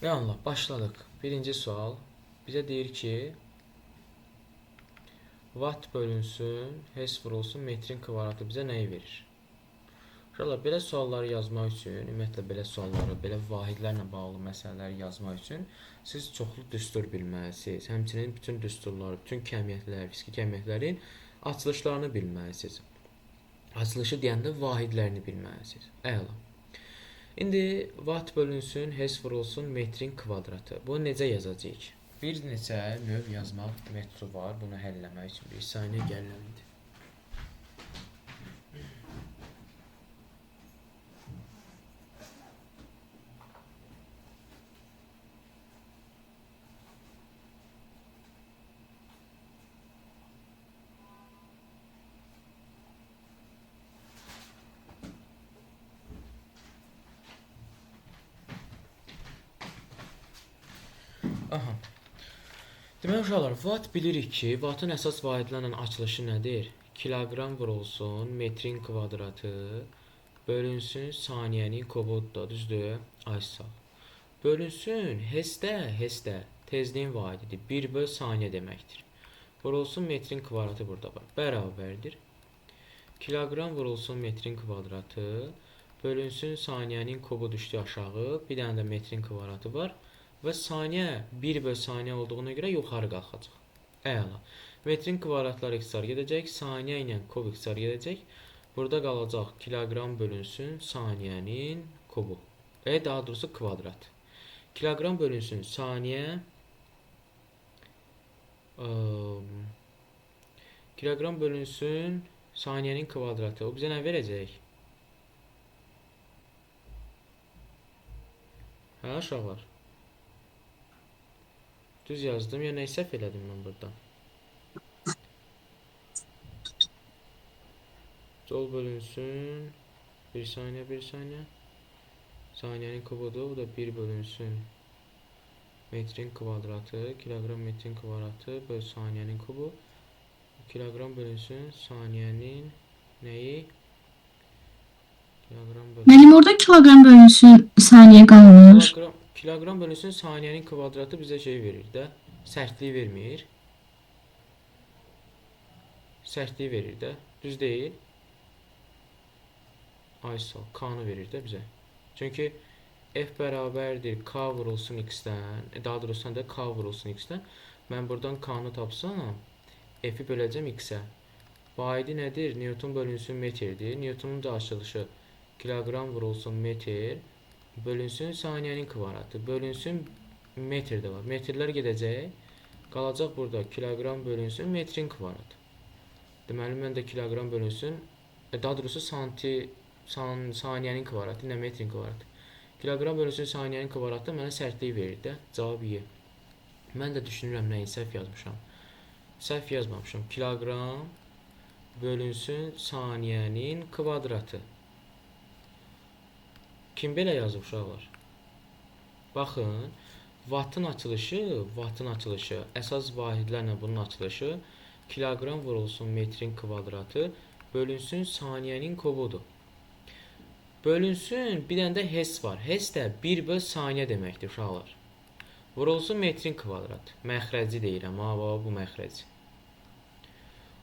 Ve Allah başladık. Birinci sual bize deyir ki watt bölünsün, hes vurulsun, metrin kvadratı bizə nəyi verir? Uşaqlar, belə sualları yazmaq üçün, ümumiyyətlə belə sualları, belə vahidlərlə bağlı məsələləri yazmaq üçün siz çoxlu düstur bilməlisiniz. Həmçinin bütün düsturları, bütün kəmiyyətlər, fiziki kəmiyyətlərin açılışlarını bilməlisiniz. Açılışı deyəndə vahidlərini bilməlisiniz. Əla. İndi watt bölünsün, hes vurulsun, metrin kvadratı. Bunu necə yazacağıq? Bir neçə növ yazmaq metodu var. Bunu həll etmək üçün bir saniyə gəlməlidir. Aha. Deməli uşaqlar, watt bilirik ki, wattın əsas vahidlərlə açılışı nədir? Kiloqram vurulsun, metrin kvadratı bölünsün saniyənin kubuddur, düzdür? Ay sağ. Bölünsün hesdə tezliyin vahididir. 1 böl saniyə deməkdir. Vurulsun metrin kvadratı burada var. Bərabərdir. Kiloqram vurulsun metrin kvadratı bölünsün saniyənin kubu düşdü aşağı. Bir dənə də metrin kvadratı var. Və saniyə 1 böl saniyə olduğuna görə yuxarı qalxacaq. Əla. Metrin kvadratları ixtisar gedəcək. Saniyə ilə kub ixtisar gedəcək. Burada qalacaq kiloqram bölünsün saniyənin kubu. Və daha doğrusu kvadrat. Kiloqram bölünsün saniyə. Kiloqram bölünsün saniyənin kvadratı. O bizə nə verəcək? Hə, uşaqlar? Düz yazdım ya, nə səhv elədim mən burada? Jol bölünsün 1 saniyə 1 saniyə. Saniyənin kubudur. Bu da 1 bölünsün metrin kvadratı. Kiloqram metrin kvadratı böl saniyənin kubu. Kiloqram bölünsün saniyənin nəyi? Kiloqram bölünsün. Benim orada kilogram bölünsün saniye kalmış. Kiloqram bölünsün saniyənin kvadratı bizə şey verir də. Sərtliyi vermir. Sərtliyi verir də. Düz deyil. Ay sağ. K-nı verir də bizə. Çünki F bərabərdir K vurulsun X-dən. Daha doğrusu da K vurulsun X-dən. Mən buradan K-nı tapsam F-i böləcəm X-ə. Vahidi nədir? Newton bölünsün metrdir. Newtonun da açılışı kiloqram vurulsun metr bölünsün saniyənin kvadratı. Bölünsün metr də var. Metrlər gedəcək. Qalacaq burada kiloqram bölünsün metrin kvadratı. Deməli mən də kiloqram bölünsün daha doğrusu saniyənin kvadratı, nə metrin kvadratı. Kiloqram bölünsün saniyənin kvadratı mənə sərtliyi verir də. Cavab Y. Mən də düşünürəm nəyi səhv yazmışam. Səhv yazmamışam. Kiloqram bölünsün saniyənin kvadratı. Kim belə yazıb uşaqlar? Baxın, wattın açılışı, əsas vahidlərlə bunun açılışı kiloqram vurulsun metrin kvadratı bölünsün saniyənin kubudur. Bölünsün, bir dənə də hes var. Hes də 1 böl saniyə deməkdir uşaqlar. Vurulsun metrin kvadratı. Məxrəci deyirəm, bu məxrəci.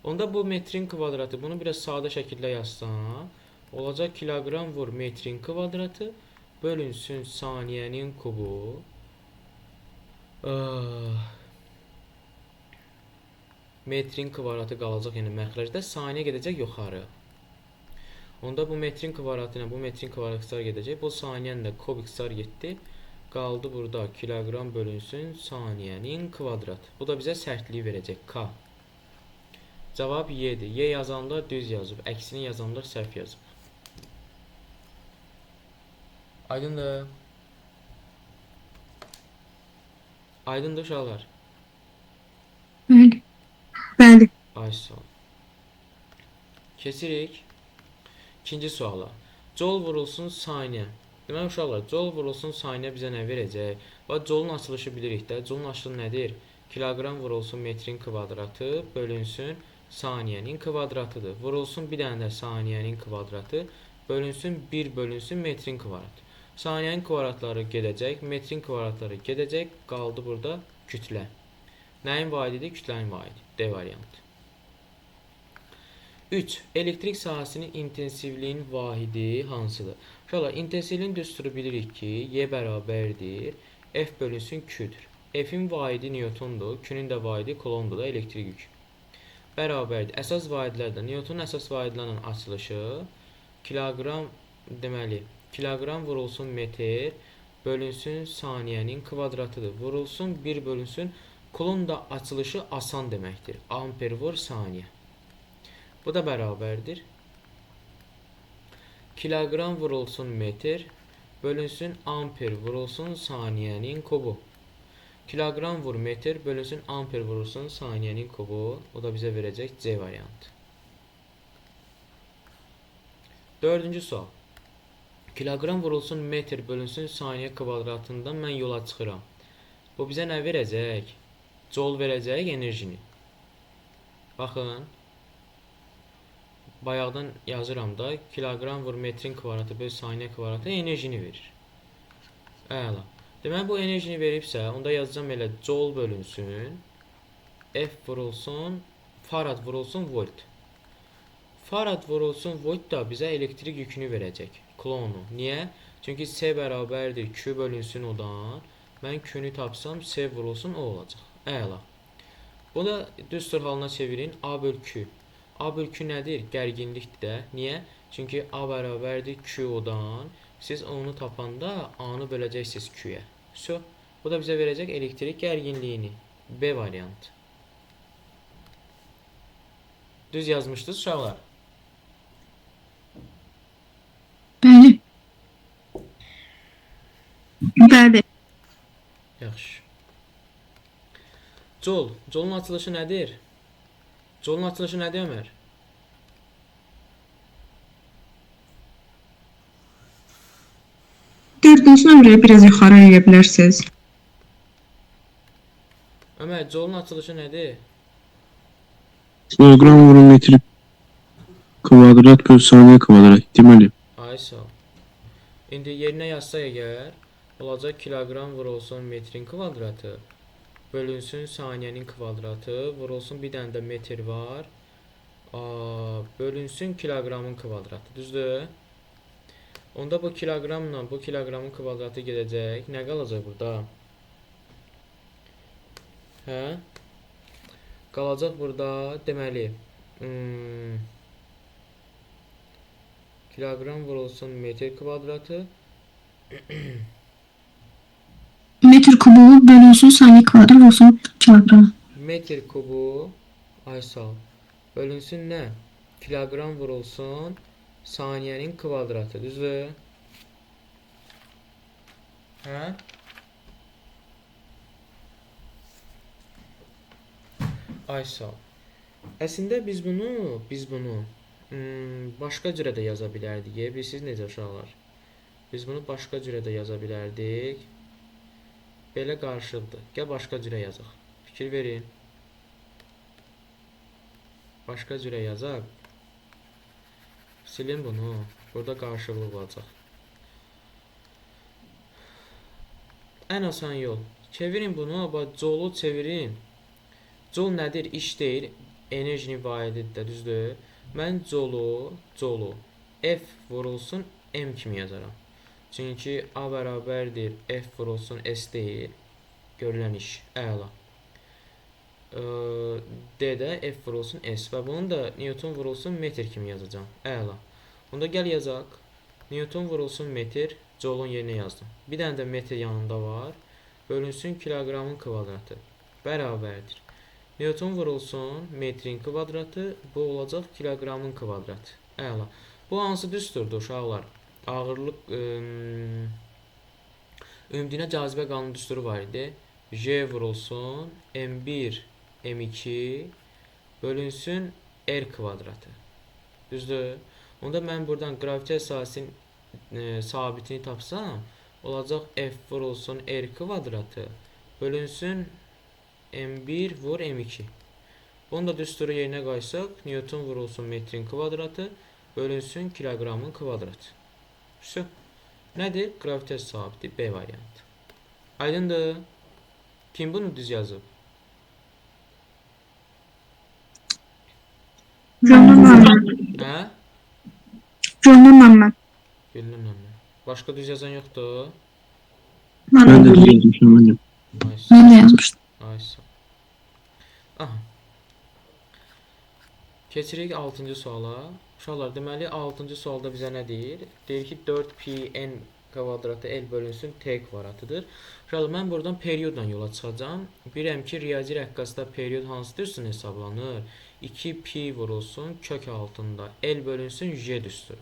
Onda bu metrin kvadratı, bunu biraz sadə şəkildə yazsam, olacaq kiloqram vur metrin kvadratı bölünsün saniyənin kubu. Metrin kvadratı qalacaq yəni məxrəcdə, saniyə gedəcək yuxarı. Onda bu metrin kvadratı ilə bu metrin kvadratı ixtisar gedəcək. Bu saniyənin də kub ixtisar getdi. Qaldı burada kiloqram bölünsün saniyənin kvadratı. Bu da bizə sərtliyi verəcək K. Cavab Y-dir. Y yazanlar düz yazıb, əksini yazanlar səhv yazıb. Aydındır. Aydındır uşaqlar. Bəli. Bəli. Ay sağ ol. Keçirik ikinci suala. Jol vurulsun saniyə. Deməli uşaqlar, jol vurulsun saniyə bizə nə verəcək? Və jolun açılışı bilirik də. Jolun açılışı nədir? Kiloqram vurulsun metrin kvadratı bölünsün saniyənin kvadratıdır. Vurulsun bir dənə də saniyənin kvadratı bölünsün 1 bölünsün metrin kvadratı. Saniyənin kvadratları gedəcək, metrin kvadratları gedəcək, qaldı burada kütlə. Nəyin vaididir? Kütlənin vaidi. D variantı. 3. Elektrik sahəsinin intensivliyin vahidi hansıdır? Uşaqlar, intensivliyin düsturu bilirik ki, Y bərabərdir, F bölünsün Q-dür. F-in vahidi Newtondur, Q-nun da vahidi Coulombdur da elektrik yük. Bərabərdir. Əsas vaidlərdə Newtonun əsas vaidlərinin açılışı kiloqram, deməli, kiloqram vurulsun metr bölünsün saniyənin kvadratıdır. Vurulsun 1 bölünsün Coulomb da açılışı asan deməkdir. Amper vur saniyə. Bu da bərabərdir. Kiloqram vurulsun metr bölünsün amper vurulsun saniyənin kubu. Kiloqram vur metr bölünsün amper vurulsun saniyənin kubu. O da bizə verəcək C variantı. Dördüncü sual. Kiloqram vurulsun metr bölünsün saniyə kvadratından mən yola çıxıram. Bu bizə nə verəcək? Joule verəcək enerjini. Baxın. Bayaqdan yazıram da kiloqram vur metrin kvadratı böl saniyə kvadratı enerjini verir. Əla. Deməli bu enerjini veribsə, onda yazacağam elə joule bölünsün F vurulsun farad vurulsun volt. Farad vurulsun volt da bizə elektrik yükünü verəcək. Coulomb'u. Niyə? Çünki C bərabərdir Q bölünsün odan. Mən Q-nü tapsam C vurulsun o olacaq. Əla. Bu da düstur halına çevirin. A böl Q. A böl Q nədir? Gərginlikdir də. Niyə? Çünki A bərabərdir Q odan. Siz onu tapanda A-nı böləcəksiniz Q-yə. So, bu da bizə verəcək elektrik gərginliyini. B variantı. Düz yazmışdınız uşaqlar. Bəli. Bəli. Yaxşı. Joule. Joule'un açılışı nədir? Joule'un açılışı nədir Ömər? Dördüncü nömrəyə biraz yuxarı eləyə bilərsiniz. Ömər, Joule'un açılışı nədir? Kilogram vurun metr kvadrat böl saniye kvadrat. Deməli, Ay sağ ol. İndi yerinə yazsa əgər, olacaq kiloqram vurulsun metrin kvadratı bölünsün saniyənin kvadratı vurulsun bir dənə də metr var. Bölünsün kiloqramın kvadratı. Düzdür? Onda bu kiloqramla bu kiloqramın kvadratı gedəcək. Nə qalacaq burada? Hə? Qalacaq burada deməli kiloqram vurulsun metr kvadratı Metr kubu bölünsün saniye kvadrat olsun kilogram. metr kubu ay sağ ol, bölünsün nə? Kiloqram vurulsun saniyənin kvadratı. Düzdür? Hə? Ay sağ ol. Əslində biz bunu başqa cürə də yaza bilərdik. Bilirsiniz necə uşaqlar? Biz bunu başqa cürə də yaza bilərdik. Belə qarışıqdır. Gəl başqa cürə yazaq. Fikir verin. Başqa cürə yazaq. Silin bunu. Burada qarışıqlıq olacaq. Ən asan yol. Çevirin bunu. Joule çevirin. Joule nədir? İş deyil. Enerjinin vaididir də, düzdür? Mən Joule F vurulsun M kimi yazaram. Çünki A bərabərdir F vurulsun S deyil. Görülən iş. Əla. D də F vurulsun S və bunu da Newton vurulsun metr kimi yazacağım. Əla. Onda gəl yazaq. Newton vurulsun metr, Joule'un yerinə yazdım. Bir dənə də metr yanında var. Bölünsün kiloqramın kvadratı. Bərabərdir. Newton vurulsun metrin kvadratı, bu olacaq kiloqramın kvadratı. Əla. Bu hansı düsturdur uşaqlar? Ağırlıq ümumdünya cazibə qanunu düsturu var idi. J vurulsun M1 M2 bölünsün R kvadratı. Düzdür? Onda mən buradan qravitasiya sahəsinin sabitini tapsam, olacaq F vurulsun R kvadratı bölünsün M1 vur M2. Bunu da düsturu yerinə qaysaq, Newton vurulsun metrin kvadratı bölünsün kiloqramın kvadratı. Nədir? Qravitasiya sabiti B variantı. Aydındır? Kim bunu düz yazıb? Gönlümlə mən. Hə? Gönlümlə mən. Gülün önü. Başqa düz yazan yoxdur. Mən Ben de də yazmışım annem. Nice. mən də yazmışdım. Nice. Aha. Keçirik 6-cı suala. Uşaqlar, deməli 6-cı sualda bizə nə deyir? Deyir ki 4pi n kvadratı L bölünsün T kvadratıdır. Uşaqlar, mən buradan perioddan yola çıxacağam. Bilirəm ki, riyazi rəqqasda period hansı üstün hesablanır? 2pi vurulsun kök altında L bölünsün J üstü.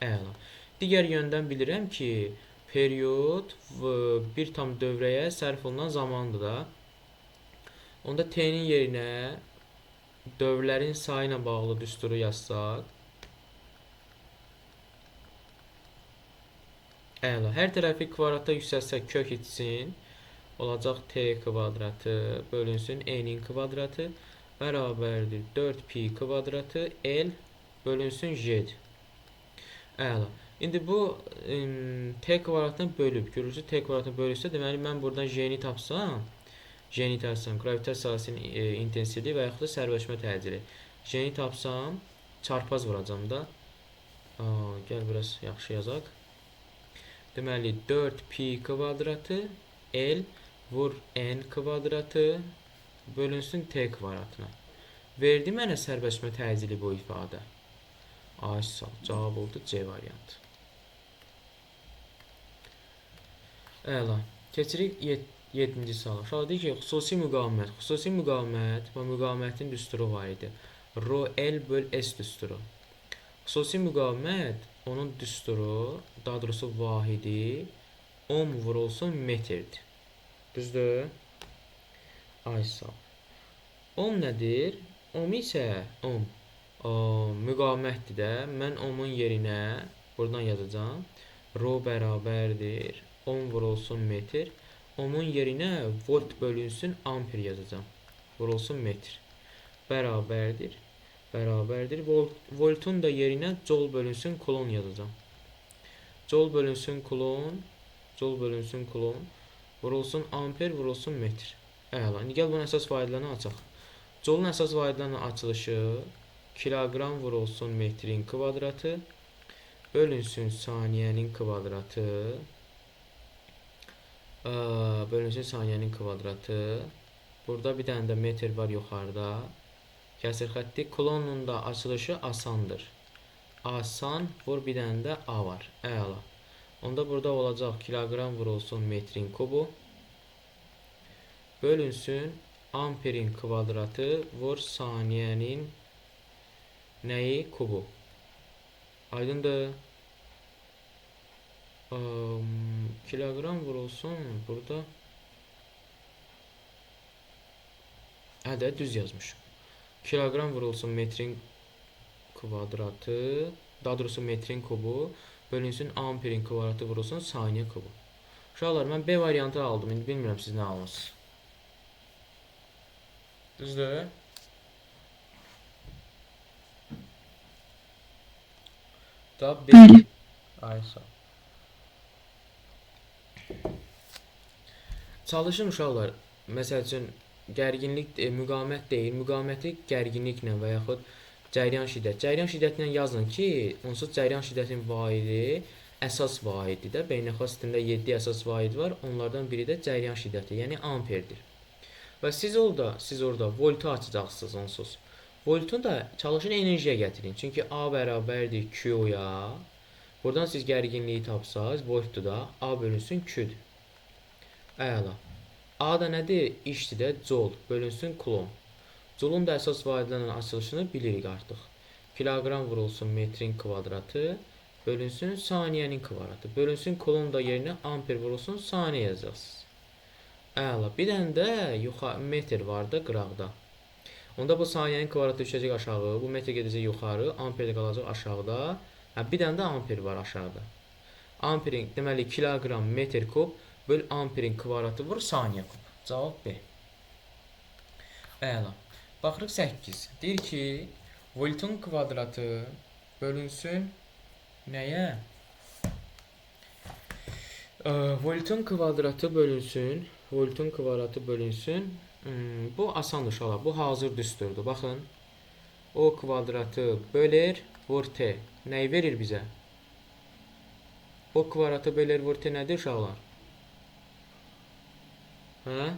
Əla. Digər yöndən bilirəm ki, period bir tam dövrəyə sərf olunan zamandır da. Onda T'nin yerinə dövrlərin sayı ilə bağlı düsturu yazsaq. Əla. Hər tərəfi kvadratda yüksəlsək kök etsin. Olacaq T kvadratı bölünsün N'in kvadratı bərabərdir 4pi kvadratı L bölünsün J'dir. Əla. İndi bu T kvadratını bölüb, görürsünüz T kvadratını bölürsə, deməli mən buradan J'ni tapsam, J'ni tapsam, qravitasiya sahəsinin intensivliyi və yaxud da sərbəşmə təcili. J'ni tapsam, çarpaz vuracam da. Gəl biraz yaxşı yazaq. Deməli 4pi kvadratı L vur N kvadratı bölünsün T kvadratına. Verdi mənə sərbəşmə təcili bu ifadə. Ay sağ, cavab oldu C variantı. Əla. Keçirik 7-ci suala. Uşaq deyir ki, xüsusi müqavimət. Xüsusi müqavimət və müqavimətin düsturu var idi. Rho L böl S düsturu. Xüsusi müqavimət, onun düsturu, daha doğrusu vahidi, ohm vurulsun metrdir. Düzdür? Ay sağ. Ohm nədir? Ohm isə müqavimətdir də. Mən ohmun yerinə buradan yazacağam. Rho bərabərdir. Ohm vurulsun metr. Ohmun yerinə volt bölünsün amper yazacağam. Vurulsun metr. Bərabərdir. Bərabərdir. Voltun da yerinə joule bölünsün kulon yazacağam. Joule bölünsün kulon. Joule bölünsün kulon. Vurulsun amper, vurulsun metr. Əla. İndi gəl bunun əsas vahidlərini açaq. Joule'un əsas vahidlərinin açılışı kiloqram vurulsun metrin kvadratı bölünsün saniyənin kvadratı bölünsün saniyənin kvadratı. Burada bir dənə də metr var yuxarıda. Kəsir xətti. Kulonun da açılışı asandır. Asan vur bir dənə də A var. Əla. Onda burada olacaq kiloqram vurulsun metrin kubu bölünsün amperin kvadratı vur saniyənin nəyi? Kubu. Aydındır. Kiloqram vurulsun burada. Hədə düz yazmışım. Kiloqram vurulsun metrin kvadratı, daha doğrusu metrin kubu bölünsün amperin kvadratı vurulsun saniyə kubu. Uşaqlar, mən B variantı aldım. İndi bilmirəm siz nə almışsınız. Düzdür? Da B. Bəli. Ay sağ. Çalışın uşaqlar. Məsəl üçün gərginlik müqavimət deyil. Müqaviməti gərginliklə və yaxud cəryan şiddət. Cəryan şiddətinə yazın ki, onsuz cəryan şiddətinin vahidi əsas vahididir də. Beynəlxalq sistemdə 7 əsas vahid var. Onlardan biri də cəryan şiddəti, yəni amperdir. Və siz orada voltu açacaqsınız onsuz. Voltun da çalışın enerjiyə gətirin. Çünki A bərabərdir Q-ya. Buradan siz gərginliyi tapsaz, voltdur da A bölünsün Q-dür. Əla. A da nədir? İşdir də joule bölünsün kulon. Joule'un da əsas vahidlərinin açılışını bilirik artıq. Kiloqram vurulsun metrin kvadratı bölünsün saniyənin kvadratı. Bölünsün kulon da yerinə amper vurulsun saniyə yazacaqsınız. Əla. Bir dənə də metr var da qıraqda. Onda bu saniyənin kvadratı düşəcək aşağı. Bu metr gedəcək yuxarı. Amper də qalacaq aşağıda. Bir dənə də amper var aşağıda. Amperin, deməli kiloqram metr kub böl amperin kvadratı vur saniyə kub. Cavab B. Əla. Baxırıq 8. Deyir ki, voltun kvadratı bölünsün nəyə? Voltun kvadratı bölünsün. Voltun kvadratı bölünsün. Bu asandır uşaqlar. Bu hazır düsturdur. Baxın. O kvadratı böler, vur t. Nəyi verir bizə? O kvadratı böler, vur t nədir uşaqlar? Hə?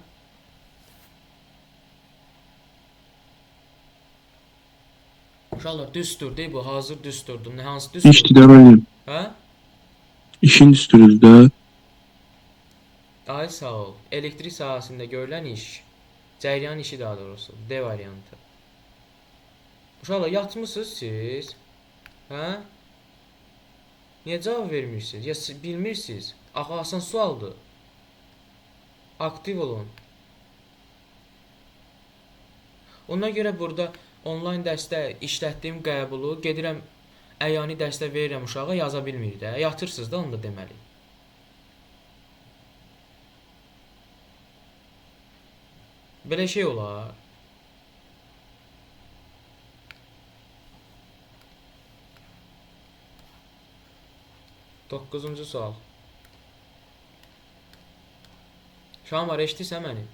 Uşaqlar düstur deyil bu, hazır düsturdur. Nə hansı düstur? İşte de müəllim. Hə? İşin üstünüzdə. Ay sağ ol. Elektrik sahəsində görülən iş. Cəryan işi daha doğrusu. D variantı. Uşaqlar yatmısınız siz? Hə? Niyə cavab vermirsiniz? Ya siz bilmirsiniz? Axı asan sualdır. Aktiv olun. Ona görə burada onlayn dərsdə işlətdiyim qəbulu gedirəm əyani dərsdə verirəm uşağa, yaza bilmir də. Yatırsınız da onda deməli. Belə şey olar. Doqquzuncu sual. Şamar, eşidirsən məni?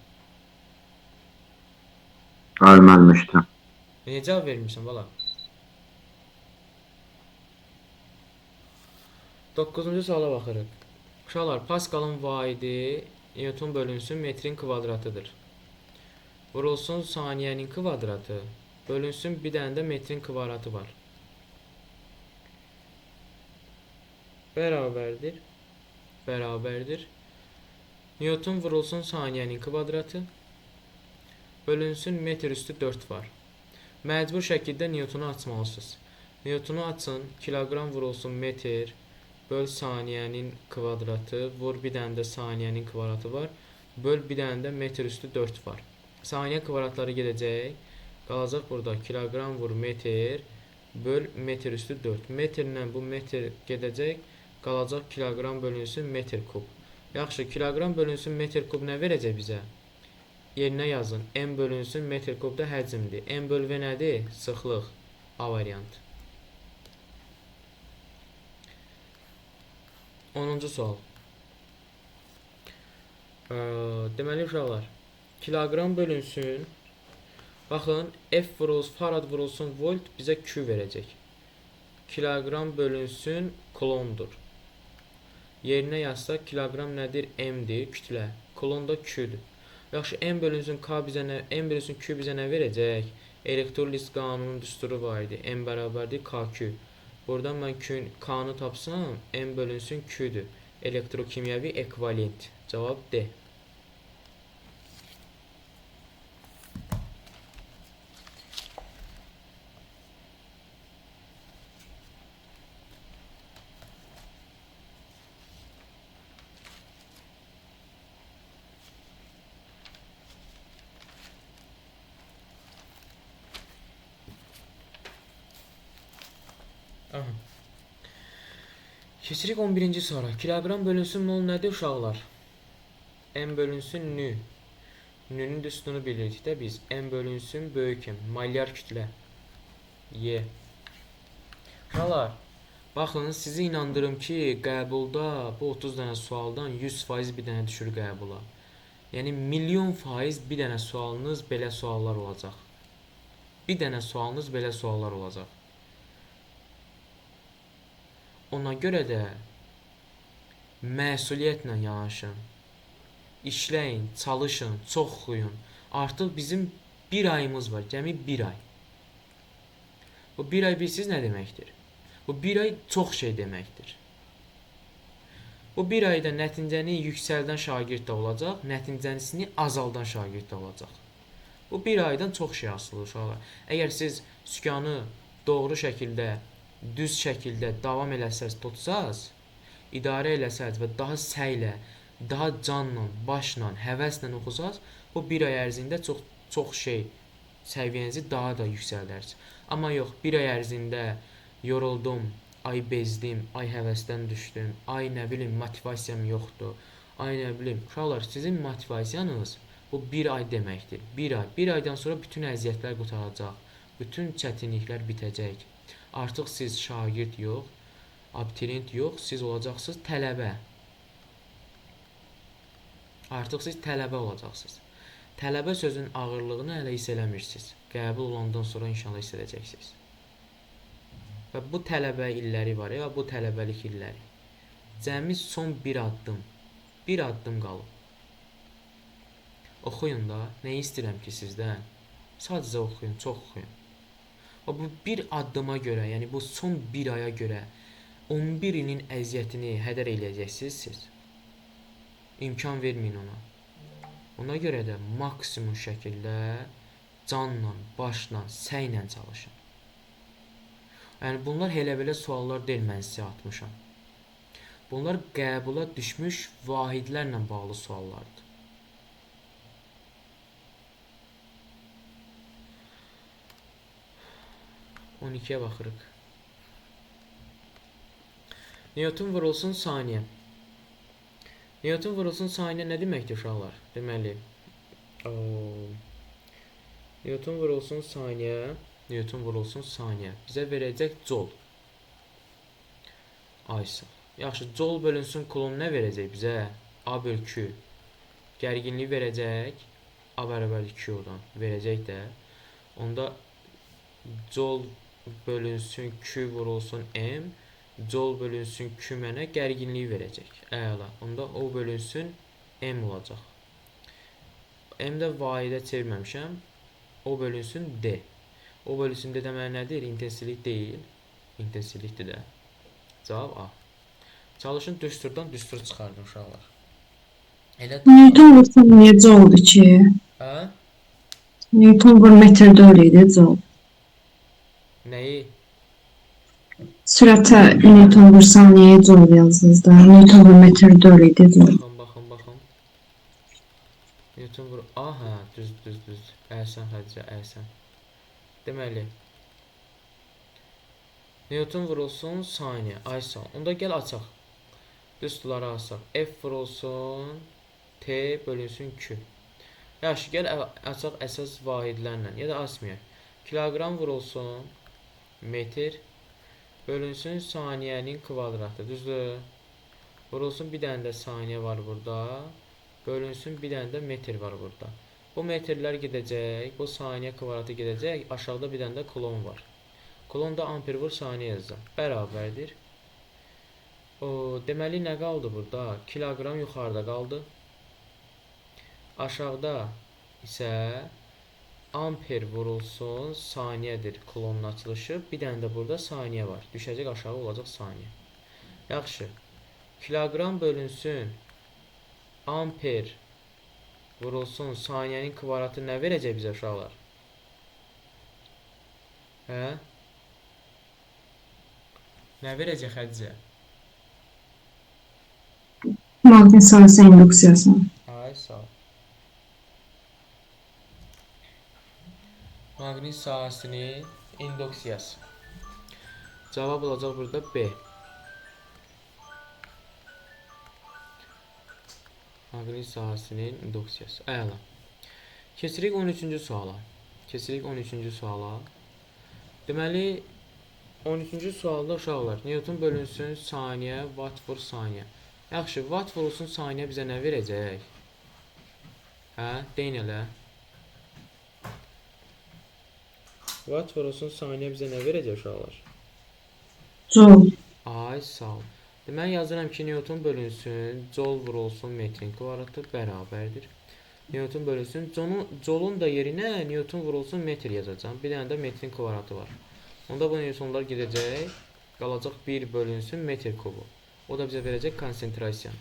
Hayır, müəllim eşidirəm. Niyə cavab vermirsən bala? 9-cu suala baxırıq. Uşaqlar, Pascalın vaidi Newton bölünsün metrin kvadratıdır. Vurulsun saniyənin kvadratı bölünsün bir dənə də metrin kvadratı var. Bərabərdir. Bərabərdir. Newton vurulsun saniyənin kvadratı bölünsün metr üstü 4 var. Məcbur şəkildə Newtonu açmalısınız. Newtonu açın, kilogram vurulsun metr böl saniyənin kvadratı vur bir dənə də saniyənin kvadratı var. Böl bir dənə də metr üstü 4 var. Saniyə kvadratları gedəcək. Qalacaq burada kilogram vur metr böl metr üstü 4. Metrlə bu metr gedəcək. Qalacaq kilogram bölünsün metr kub. Yaxşı, kilogram bölünsün metr kub nə verəcək bizə? Yerinə yazın. M bölünsün metr kubda həcmdir. M böl V nədir? Sıxlıq. A variant. 10-cu sual. Deməli uşaqlar, kilogram bölünsün. Baxın, F vurulsun, farad vurulsun volt bizə Q verəcək. Kilogram bölünsün kulondur. Yerinə yazsaq kilogram nədir? M-dir, kütlə. Kulon da Q-dür. Yaxşı, M bölünsün K bizə nə, M bölünsün Q bizə nə verəcək? Elektroliz qanunun düsturu var idi. M bərabərdir KQ. Buradan mən K-nı tapsam, M bölünsün Q-dür. Elektrokimyəvi ekvivalent. Cavab D. Aha. Keçirik 11-ci suala. Kilogram bölünsün mol nədir uşaqlar? M bölünsün nü. Nünün üstünü bilirik də biz. M bölünsün böyük M. Malyar kütlə. Y. Uşaqlar, baxın, sizi inandırım ki, qəbulda bu 30 dənə sualdan 100% bir dənə düşür qəbula. Yəni, milyon faiz bir dənə sualınız belə suallar olacaq. Bir dənə sualınız belə suallar olacaq. Ona görə də məsuliyyətlə yanaşın. İşləyin, çalışın, çox oxuyun. Artıq bizim bir ayımız var, cəmi bir ay. Bu bir ay bilirsiniz nə deməkdir? Bu bir ay çox şey deməkdir. Bu bir ayda nəticəni yüksəldən şagird də olacaq, nəticəsini azaldan şagird də olacaq. Bu bir aydan çox şey asılı uşaqlar. Əgər siz sükanı doğru şəkildə, düz şəkildə davam eləsəz, tutsaz, idarə eləsəz və daha səylə, daha canla, başla, həvəslə oxusaz, bu bir ay ərzində çox şey səviyyənizi daha da yüksəldərsiniz. Amma yox, bir ay ərzində yoruldum, ay bezdim, ay həvəsdən düşdüm, ay nə bilim motivasiyam yoxdur, ay nə bilim. Uşaqlar, sizin motivasiyanız bu bir ay deməkdir. Bir ay. Bir aydan sonra bütün əziyyətlər qutaracaq, bütün çətinliklər bitəcək. Artıq siz şagird yox, abituriyent yox, siz olacaqsınız tələbə. Artıq siz tələbə olacaqsınız. Tələbə sözünün ağırlığını hələ hiss eləmirsiniz. Qəbul olandan sonra inşallah hiss edəcəksiniz. Və bu tələbə illəri var ya, bu tələbəlik illəri. Cəmi son bir addım qalıb. Oxuyun da, nə istəyirəm ki sizdən? Sadəcə oxuyun, çox oxuyun. O bu bir addıma görə, yəni bu son bir aya görə 11 ilin əziyyətini hədər eləyəcəksiniz siz. İmkan verməyin ona. Ona görə də maksimum şəkildə canla, başla, səylə çalışın. Yəni bunlar elə-belə suallar deyil, mən sizə atmışam. Bunlar qəbula düşmüş vahidlərlə bağlı suallardır. On ikiyə baxırıq. Newton vurulsun saniyə. Newton vurulsun saniyə nə deməkdir uşaqlar? Deməli, Newton vurulsun saniyə bizə verəcək col. Aysa. Yaxşı, col bölünsün kulon nə verəcək bizə? A böl Q. Gərginliyi verəcək. A bərabərdir Q-dan. Verəcək də. Onda col bölünsün Q vurulsun M. Col bölünsün Q mənə gərginliyi verəcək. Əla. Onda O bölünsün M olacaq. M-də vahidə çevirməmişəm. O bölünsün D. O bölünsün D deməli nədir? İntensivlik deyil. İntensivlikdir də. Cavab A. Çalışın düsturdan düstur çıxardın uşaqlar. Elə Newton vur saniyəcə oldu ki. Hə? Newton vur metrdə öyleydi col. Nəyi? Sürətə Newton vur saniyəyə col yazdınız da. Newton vur metrdə öyleydi col. Baxın. Newton vur. Aha, düz. Əhsən Xədicə, əhsən. Deməli, Newton vurulsun saniyə. Aysa. Onda gəl açaq. Düsturları asaq. F vurulsun T bölünsün Q. Yaxşı, gəl açaq əsas vahidlərlə. Ya da asmayaq. Kilogram vurulsun metr bölünsün saniyənin kvadratı. Düzdür? Vurulsun bir dənə də saniyə var burada. Bölünsün bir dənə də metr var burada. Bu metrlər gedəcək. Bu saniyə kvadratı gedəcək. Aşağıda bir dənə də kulon var. Kulon da amper vur saniyə yazılır. Bərabərdir. Deməli nə qaldı burada? Kilogram yuxarıda qaldı. Aşağıda isə amper vurulsun saniyədir kulonun açılışı. Bir dənə də burada saniyə var. Düşəcək aşağı olacaq saniyə. Yaxşı. Kilogram bölünsün amper vurulsun saniyənin kvadratı nə verəcək bizə uşaqlar? Hə? Nə verəcək Xədicə? Maqnit sahəsi induksiyası. Ay, sağ ol. Maqnit sahəsinin induksiyası. Cavab olacaq burada B. Maqnit sahəsinin induksiyası. Əla. Keçirik 13-cü suala. Deməli, 13-cü sualda uşaqlar, Newton bölünsün saniyə, watt vur saniyə. Yaxşı, watt vurulsun saniyə bizə nə verəcək? Hə, deyin elə. Watt vurulsun saniyə bizə nə verəcək uşaqlar? Col. Ay, sağ ol. Deməli, yazıram ki, Newton bölünsün, col vurulsun metrin kvadratı bərabərdir. Newton bölünsün, colun da yerinə Newton vurulsun metr yazacağım. Bir dənə də metrin kvadratı var. Onda bu Newtonlar gedəcək, qalacaq 1 bölünsün metr kubu. O da bizə verəcək konsentrasiyanı.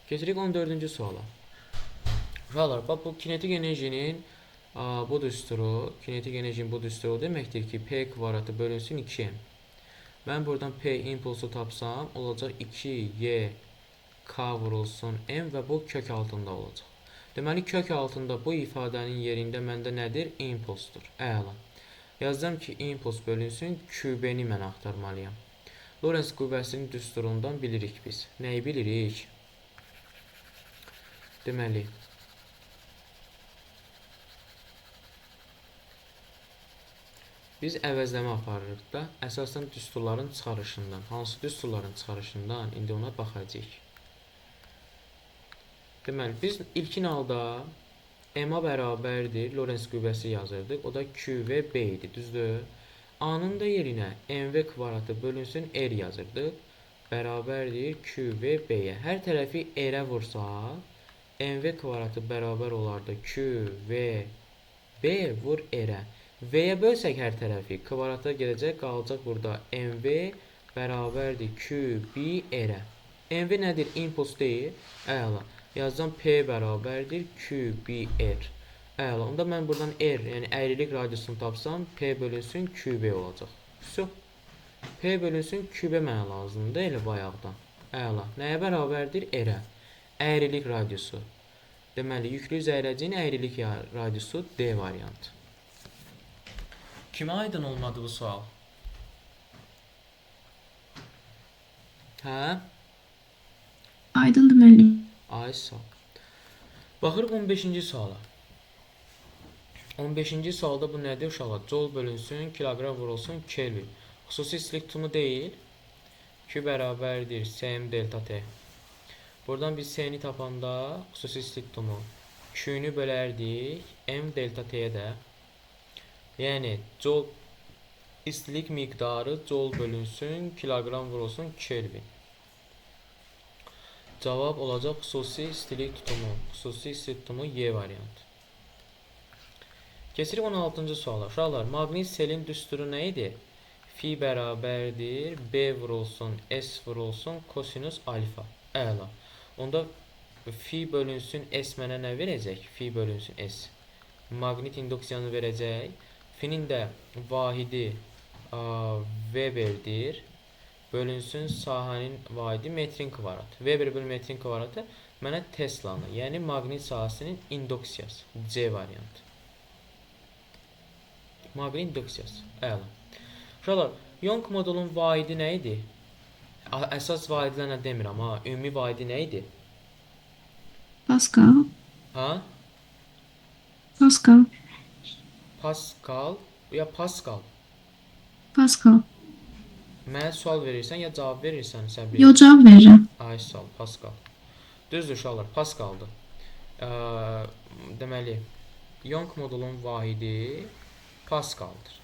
Keçirik 14-cü suala. Uşaqlar, bax bu kinetik enerjinin bu düsturu, deməkdir ki, P kvadratı bölünsün 2M. Mən buradan P impulsu tapsam, olacaq 2Y K vurulsun M və bu kök altında olacaq. Deməli, kök altında bu ifadənin yerində məndə nədir? Impulsdur. Əla. Yazdım ki, impuls bölünsün, QB-ni mən axtarmalıyam. Lorentz qüvvəsinin düsturundan bilirik biz. Nəyi bilirik? Deməli, Biz əvəzləmə aparırıq da, əsasən düsturların çıxarışından. Hansı düsturların çıxarışından? İndi ona baxacağıq. Deməli, biz ilkin halda M-a bərabərdir, Lorentz qüvvəsi yazırdıq. O da Q və B idi, düzdür? A-nın da yerinə MV kvadratı bölünsün R yazırdıq. Bərabərdir Q və B-yə. Hər tərəfi R-ə vursaq, MV kvadratı bərabər olardı Q və B vur R-ə. V-yə bölsək hər tərəfi kvadrata gedəcək, qalacaq burada MV bərabərdir QB R-ə. MV nədir? Impuls deyil. Əla. Yazacağım P bərabərdir QBR. Əla. Onda mən buradan R, yəni əyrilik radiusunu tapsam, P bölünsün QB olacaq. Su. P bölünsün QB mənə lazımdır elə bayaqdan. Əla. Nəyə bərabərdir? R-ə. Əyrilik radiusu. Deməli, yüklü zərrəciyin əyrilik radiusu D variantı. Kimə aydın olmadı bu sual? Hə? Aydındır müəllim. Ay sağ. Baxırıq 15-ci suala. 15-ci sualda bu nədir uşaqlar? Joule bölünsün, kiloqram vurulsun, Kelvin. Xüsusi istilik tutumu deyil. Q bərabərdir Sm delta T. Buradan biz S'ni tapanda xüsusi istilik tutumu Q'nu bölərdik M delta T'yə də. Yəni Joule istilik miqdarı Joule bölünsün, kiloqram vurulsun, Kelvin. Cavab olacaq xüsusi istilik tutumu. Xüsusi istilik tutumu Y variantı. Keçirik 16-cı suala. Uşaqlar, maqnit selin düsturu nə idi? Fi bərabərdir B vurulsun, S vurulsun, kosinus alfa. Əla. Onda fi bölünsün S mənə nə verəcək? Fi bölünsün S. Maqnit induksiyanı verəcək. Finin də vahidi Weberdir. Bölünsün sahənin vahidi metrin kvadratı. Weber bölü metrin kvadratı mənə Teslanı, yəni maqnit sahəsinin induksiyası. C variantı. Maqnit induksiyası. Əla. Uşaqlar, Young modulun vahidi nə idi? Əsas vahidlərlə demirəm ha. Ümumi vahidi nə idi? Pascal. Ha? Pascal. Pascal ya Pascal. Pascal. Mənə sual verirsən ya cavab verirsən, sən bilirsən. Yo, cavab verirəm. Ay sağ ol, Pascal. Düzdür uşaqlar, Pascaldır. Deməli, Young modulun vahidi Pascaldır.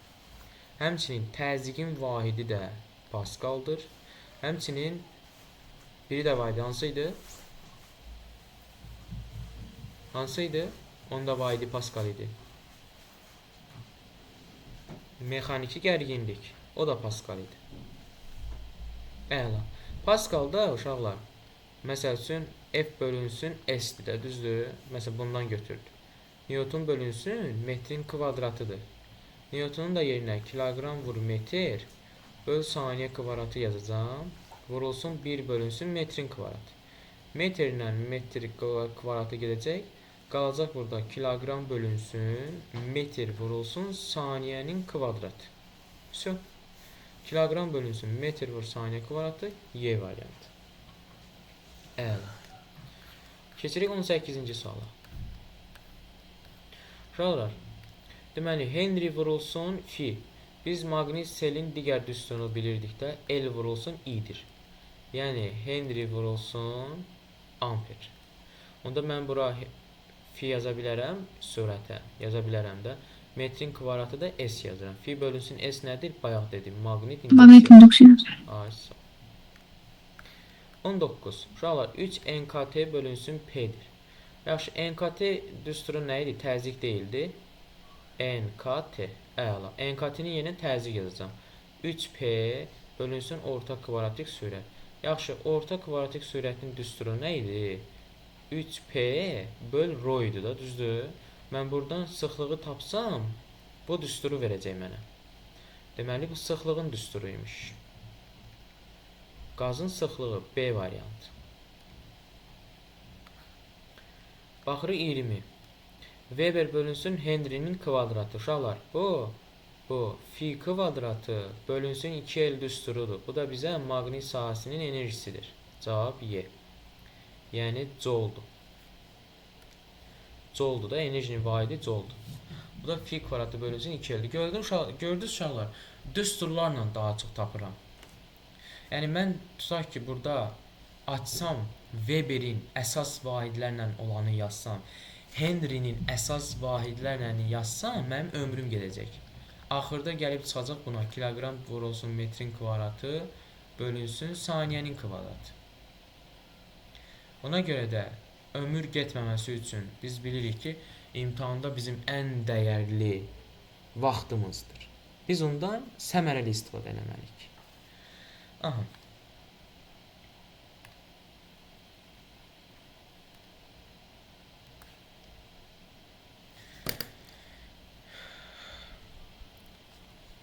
Həmçinin təzyiqin vahidi də Pascaldır. Həmçinin biri də vahidi hansıydı? Hansıydı? Onda vahidi Pascal idi. Mexaniki gərginlik. O da Pascal idi. Əla. Pascalda uşaqlar, məsəl üçün F bölünsün S-dir də, düzdür? Məsələn, bundan götürdük. Newton bölünsün metrin kvadratıdır. Newtonun da yerinə kiloqram vur metr böl saniyə kvadratı yazacağım. Vurulsun 1 bölünsün metrin kvadratı. Metrlə metr kvadratı gedəcək. Qalacaq burada kiloqram bölünsün metr vurulsun saniyənin kvadratı. Все. Kiloqram bölünsün metr vur saniyə kvadratı Y variantı. Əla. Keçirik 18-ci suala. Uşaqlar, deməli Henry vurulsun fi. Biz maqnit selin digər düsturunu bilirdik də L vurulsun I-dir. Yəni Henry vurulsun amper. Onda mən bura fi yaza bilərəm, sürətə yaza bilərəm də. Metrin kvadratı da S yazıram. Fi bölünsün S nədir? Bayaq dedim. Maqnit induksiyası. Ay sağ. 19. Uşaqlar 3 NKT bölünsün P-dir. Yaxşı, NKT düsturu nə idi? Təzyiq deyildi. NKT. Əla. NKT-nin yerinə təzyiq yazacağam. 3P bölünsün orta kvadratik sürət. Yaxşı, orta kvadratik sürətin düsturu nə idi? 3P böl rho idi da, düzdür? Mən buradan sıxlığı tapsam, bu düsturu verəcək mənə. Deməli, bu sıxlığın düsturuymuş. Qazın sıxlığı B variantı. Baxırıq 20. Weber bölünsün Henry'nin kvadratı. Uşaqlar, bu fi kvadratı bölünsün 2L düsturudur. Bu da bizə maqnit sahəsinin enerjisidir. Cavab Y. Yəni Joule'dur. Joule'dur da, enerjinin vahidi Joule'dur. Bu da fi kvadratı bölünsün 2 eldir. Gördünüz uşaqlar, düsturlarla daha çox tapıram. Yəni mən tutaq ki, burada açsam Weberin əsas vahidlərlə olanı yazsam, Henry'nin əsas vahidlərlə yazsam, mənim ömrüm gedəcək. Axırda gəlib çıxacaq buna kiloqram vurulsun metrin kvadratı bölünsün saniyənin kvadratı. Ona görə də ömür getməməsi üçün biz bilirik ki, imtahanda bizim ən dəyərli vaxtımızdır. Biz ondan səmərəli istifadə etməliyik. Aha.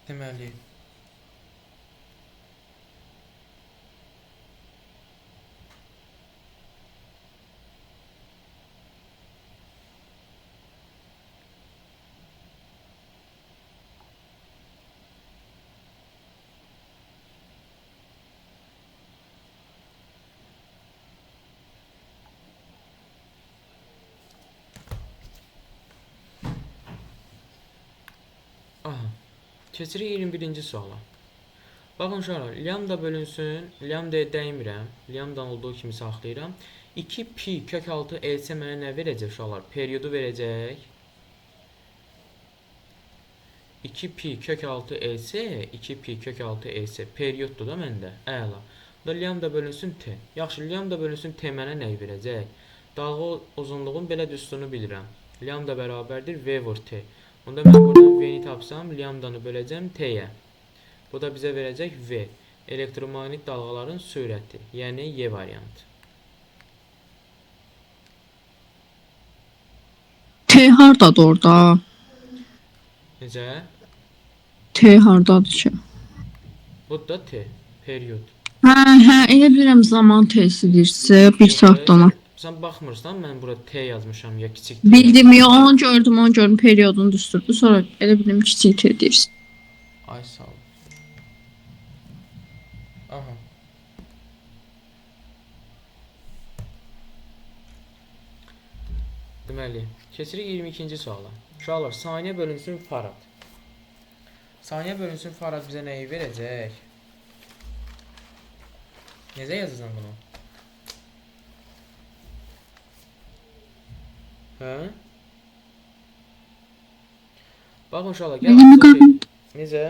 Deməli, aha. Keçirik 21-ci suala. Baxın uşaqlar, lambda bölünsün, lambdaya dəymirəm, lambdan olduğu kimi saxlayıram. 2 pi kök 6 elsə mənə nə verəcək uşaqlar? Periodu verəcək. 2 pi kök 6 elsə, 2 pi kök 6 elsə perioddur da məndə. Əla. Da lambda bölünsün t. Yaxşı, lambda bölünsün t mənə nə verəcək? Dalğa uzunluğun belə düsturunu bilirəm. Lambda bərabərdir v vur t. Onda mən buradan v-ni tapsam, lambdanı böləcəm t-yə. Bu da bizə verəcək v. Elektromagnet dalğaların sürəti, yəni y variantı. T hardadır orada? Necə? T hardadır ki? Bu da t, period. Hə, elə bilirəm zaman T-si deyirsə, 1 saatdan ona. Sən baxmırsan, mən burada t yazmışam ya kiçik t. Bildim, onu gördüm, periodunu düsturdu. Sonra elə bildim kiçik T deyirsən. Ay sağ ol. Aha. Deməli, keçirik 22-ci suala. Uşaqlar, saniyə bölünsün farad. Saniyə bölünsün farad bizə nəyi verəcək? Necə yazacağam bunu? Hə? Baxın uşaqlar, gəl açılış edək. Necə?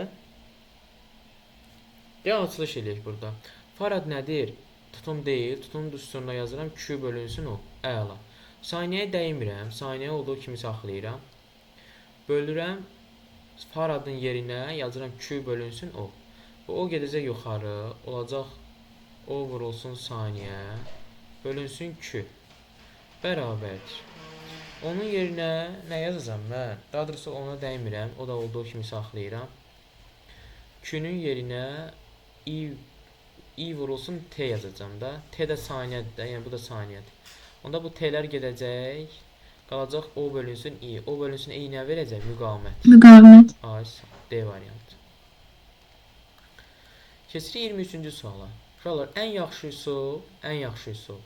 Gəl açılış edək burada. Farad nədir? Tutum deyil, tutum düsturuna yazıram, Q bölünsün o. Əla. Saniyəyə dəymirəm, saniyə olduğu kimi saxlayıram. Bölürəm, faradın yerinə yazıram Q bölünsün o. Bu o gedəcək yuxarı, olacaq o vurulsun saniyə, bölünsün Q. Bərabərdir. Onun yerinə nə yazacağım mən? Daha doğrusu ona dəymirəm, o da olduğu kimi saxlayıram. Q-nün yerinə i vurulsun t yazacağım da. T də saniyədir də, yəni bu da saniyədir. Onda bu t'lər gedəcək, qalacaq o bölünsün i. O bölünsün i nə verəcək? Müqavimət. Müqavimət. Ay, D variantı. Keçirik 23-cü suala. Uşaqlar, ən yaxşı üsul.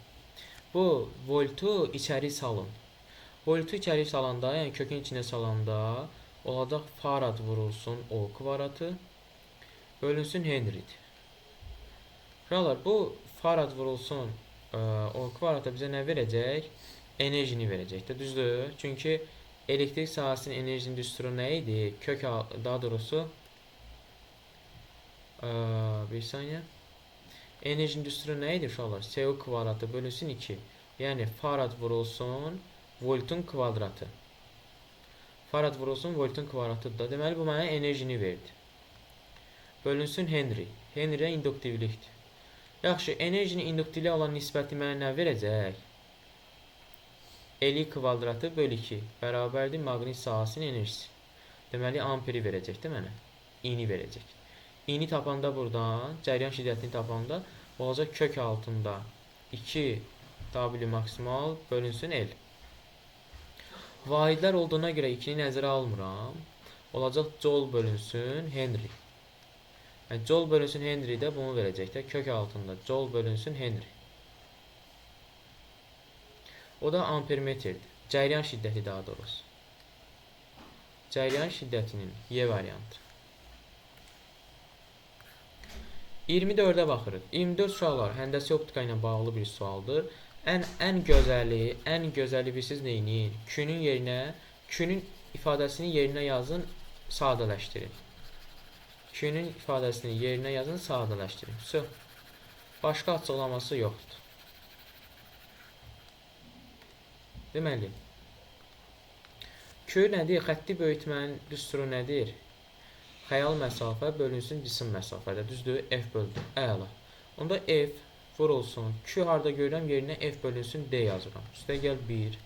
Bu voltu içəri salın. Voltu içəri salanda, yəni kökün içinə salanda olacaq farad vurulsun o kvadratı bölünsün Henry'dir. Uşaqlar, bu farad vurulsun o kvadratı bizə nə verəcək? Enerjini verəcək də, düzdür? Çünki elektrik sahəsinin enerjinin düsturu nə idi? Kök, daha doğrusu bir saniyə. Enerjinin düsturu nə idi uşaqlar? CO kvadratı bölünsün 2. Yəni farad vurulsun voltun kvadratı. Farad vurulsun voltun kvadratıdır da. Deməli bu mənə enerjini verdi. Bölünsün Henry. Henry induktivlikdir. Yaxşı, enerjinin induktivliyə olan nisbəti mənə nə verəcək? Eli kvadratı bölü 2 bərabərdir maqnit sahəsinin enerjisi. Deməli amperi verəcək də mənə. İni verəcək. İni tapanda buradan, cəryan şiddətini tapanda olacaq kök altında 2 W maksimal bölünsün L. Vahidlər olduğuna görə 2-ni nəzərə almıram. Olacaq Joule bölünsün Henry. Yəni Joule bölünsün Henry də bunu verəcək də. Kök altında Joule bölünsün Henry. O da ampermetrdir. Cəryan şiddəti daha doğrusu. Cəryan şiddətinin Y variantı. 24-ə baxırıq. 24 uşaqlar, həndəsi optika ilə bağlı bir sualdır. Ən gözəli bilirsiniz neyini? Künün ifadəsini yerinə yazın, sadələşdirin. Künün ifadəsini yerinə yazın, sadələşdirin. Başqa açıqlaması yoxdur. Deməli, Q nədir? Xətti böyütmənin düsturu nədir? Xəyal məsafə bölünsün cisim məsafədə. Düzdür? F böldür. Əla. Onda F vurulsun. Q harada görürəm? Yerinə F bölünsün D yazıram. Üstə gəl 1.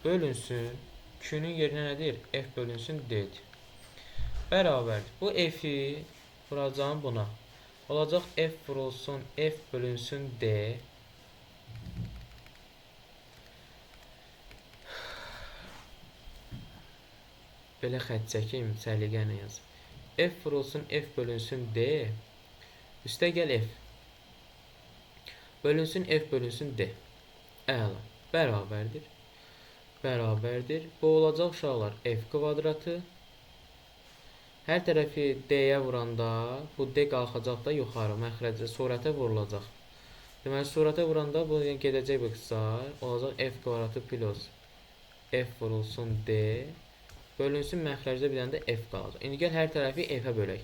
Bölünsün. Q-nün yerinə nədir? F bölünsün D-dir. Bərabərdir. Bu F-i vuracağım buna. Olacaq F vurulsun. F bölünsün D. Belə xətt çəkim, səliqənə yaz. F vurulsun, F bölünsün D. Üstə gəl F. Bölünsün, F bölünsün D. Əla. Bərabərdir. Bərabərdir. Bu olacaq uşaqlar F kvadratı. Hər tərəfi D-yə vuranda bu D qalxacaq da yuxarı məxrəcə, surətə vurulacaq. Deməli, surətə vuranda bu gedəcək bu qısar. Olacaq F kvadratı plus F vurulsun D. Bölünsün məxrəcdə bir dənə də F qalacaq. İndi gəl hər tərəfi F-ə bölək.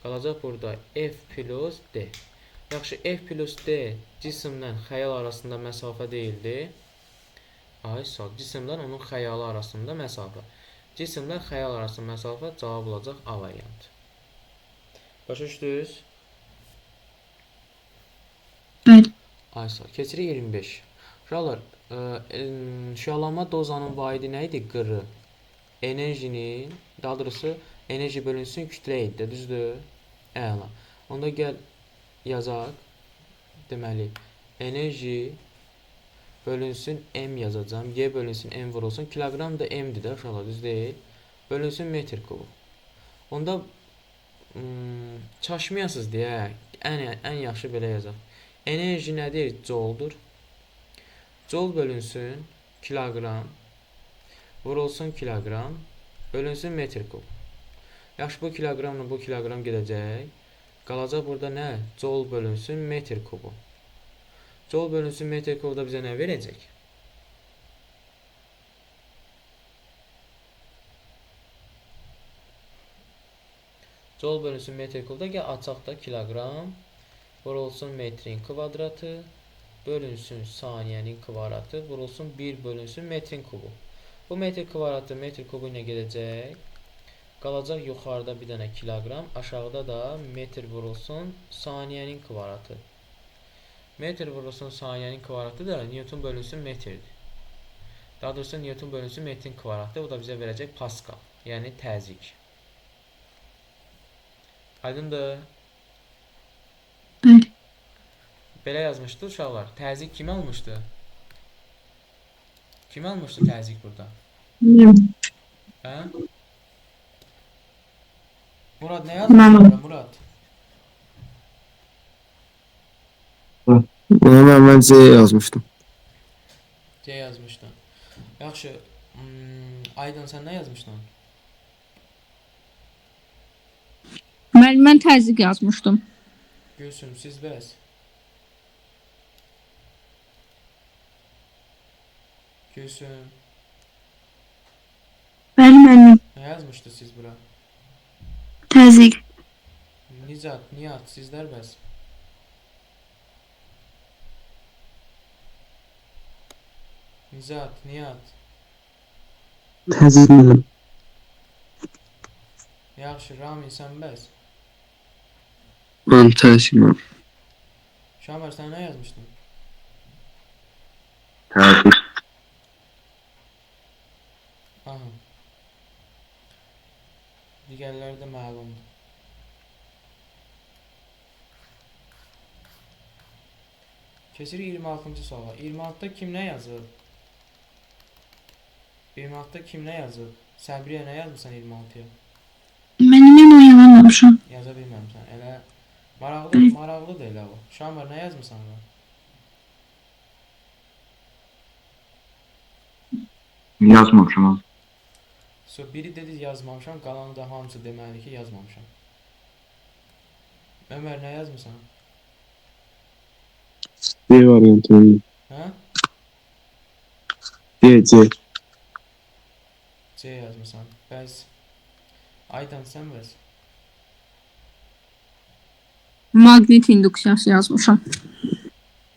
Qalacaq burada F plus D. Yaxşı, F plus D cisimlə xəyal arasında məsafə deyildi. Ay sağ, cisimlə onun xəyalı arasında məsafə. Cisimlə xəyal arasında məsafə cavab olacaq A variantı. Başa düşdünüz? Bəli. Ay sağ, keçirik 25. Uşaqlar, şüalanma dozanın vahidi nə idi? Qırı. Enerjinin, daha doğrusu enerji bölünsün kütlə idi, düzdür? Əla. Onda gəl yazaq. Deməli, enerji bölünsün M yazacağım. Y bölünsün M vurulsun. Kilogram da M'dir də uşaqlar, düz deyil. Bölünsün metr kubu. Onda çaşmayasınız deyə ən yaxşı belə yazaq. Enerji nədir? Jouldur. Joule bölünsün kilogram. Vurulsun kilogram, bölünsün metr kub. Yaxşı, bu kilogramla bu kilogram gedəcək. Qalacaq burada nə? Joule bölünsün metr kubu. Joule bölünsün metr kubu da bizə nə verəcək? Joule bölünsün metr kubu da gəl açaq da kilogram. Vurulsun metrin kvadratı. Bölünsün saniyənin kvadratı. Vurulsun 1 bölünsün metrin kubu. Bu metr kvadratı metr kubu ilə gedəcək. Qalacaq yuxarıda bir dənə kilogram. Aşağıda da metr vurulsun saniyənin kvadratı. Metr vurulsun saniyənin kvadratı da Newton bölünsün metrdir. Daha doğrusu Newton bölünsün metrin kvadratı. Bu da bizə verəcək Pascal. Yəni təzyiq. Aydındır. Bəli. Belə yazmışdı uşaqlar. Təzyiq kim almışdı? Kim almışdı təzyiq burada? Hə? Murad, nə yazmışdı Murad? Mən C yazmışdım. C yazmışdın. Yaxşı. Aydın, sən nə yazmışdın? Mən təzyiq yazmışdım. Gülsün, siz bəs. Gülsün. Bəli, müəllim. Nə yazmışdı siz bura? Təzyiq. Nizat, Nihat, sizlər bəs. Nizat, Nihat. Təzyiq. Yaxşı, Rami, sən bəs. Mən təzyiq. Şamər, sən nə yazmışdın? Təzyiq. Aha. Digərləri də məlumdur. Keçirik 26-cı suala. 26-da kim nə yazıb? 26-da kim nə yazıb? Səbriyə nə yazmısan 26-ya? Mən o yalanlamışam. Yaza bilməmsən. Elə maraqlıdır elə o. Şamər, nə yazmısan da? Yazmamışam. So biri dedi yazmamışam, qalanı da hamısı deməli ki yazmamışam. Ömər nə yazmısan? D variantı oldu. Hə? C. C yazmısan. Bəs Aydan sən bəs? Maqnit induksiyası yazmışam.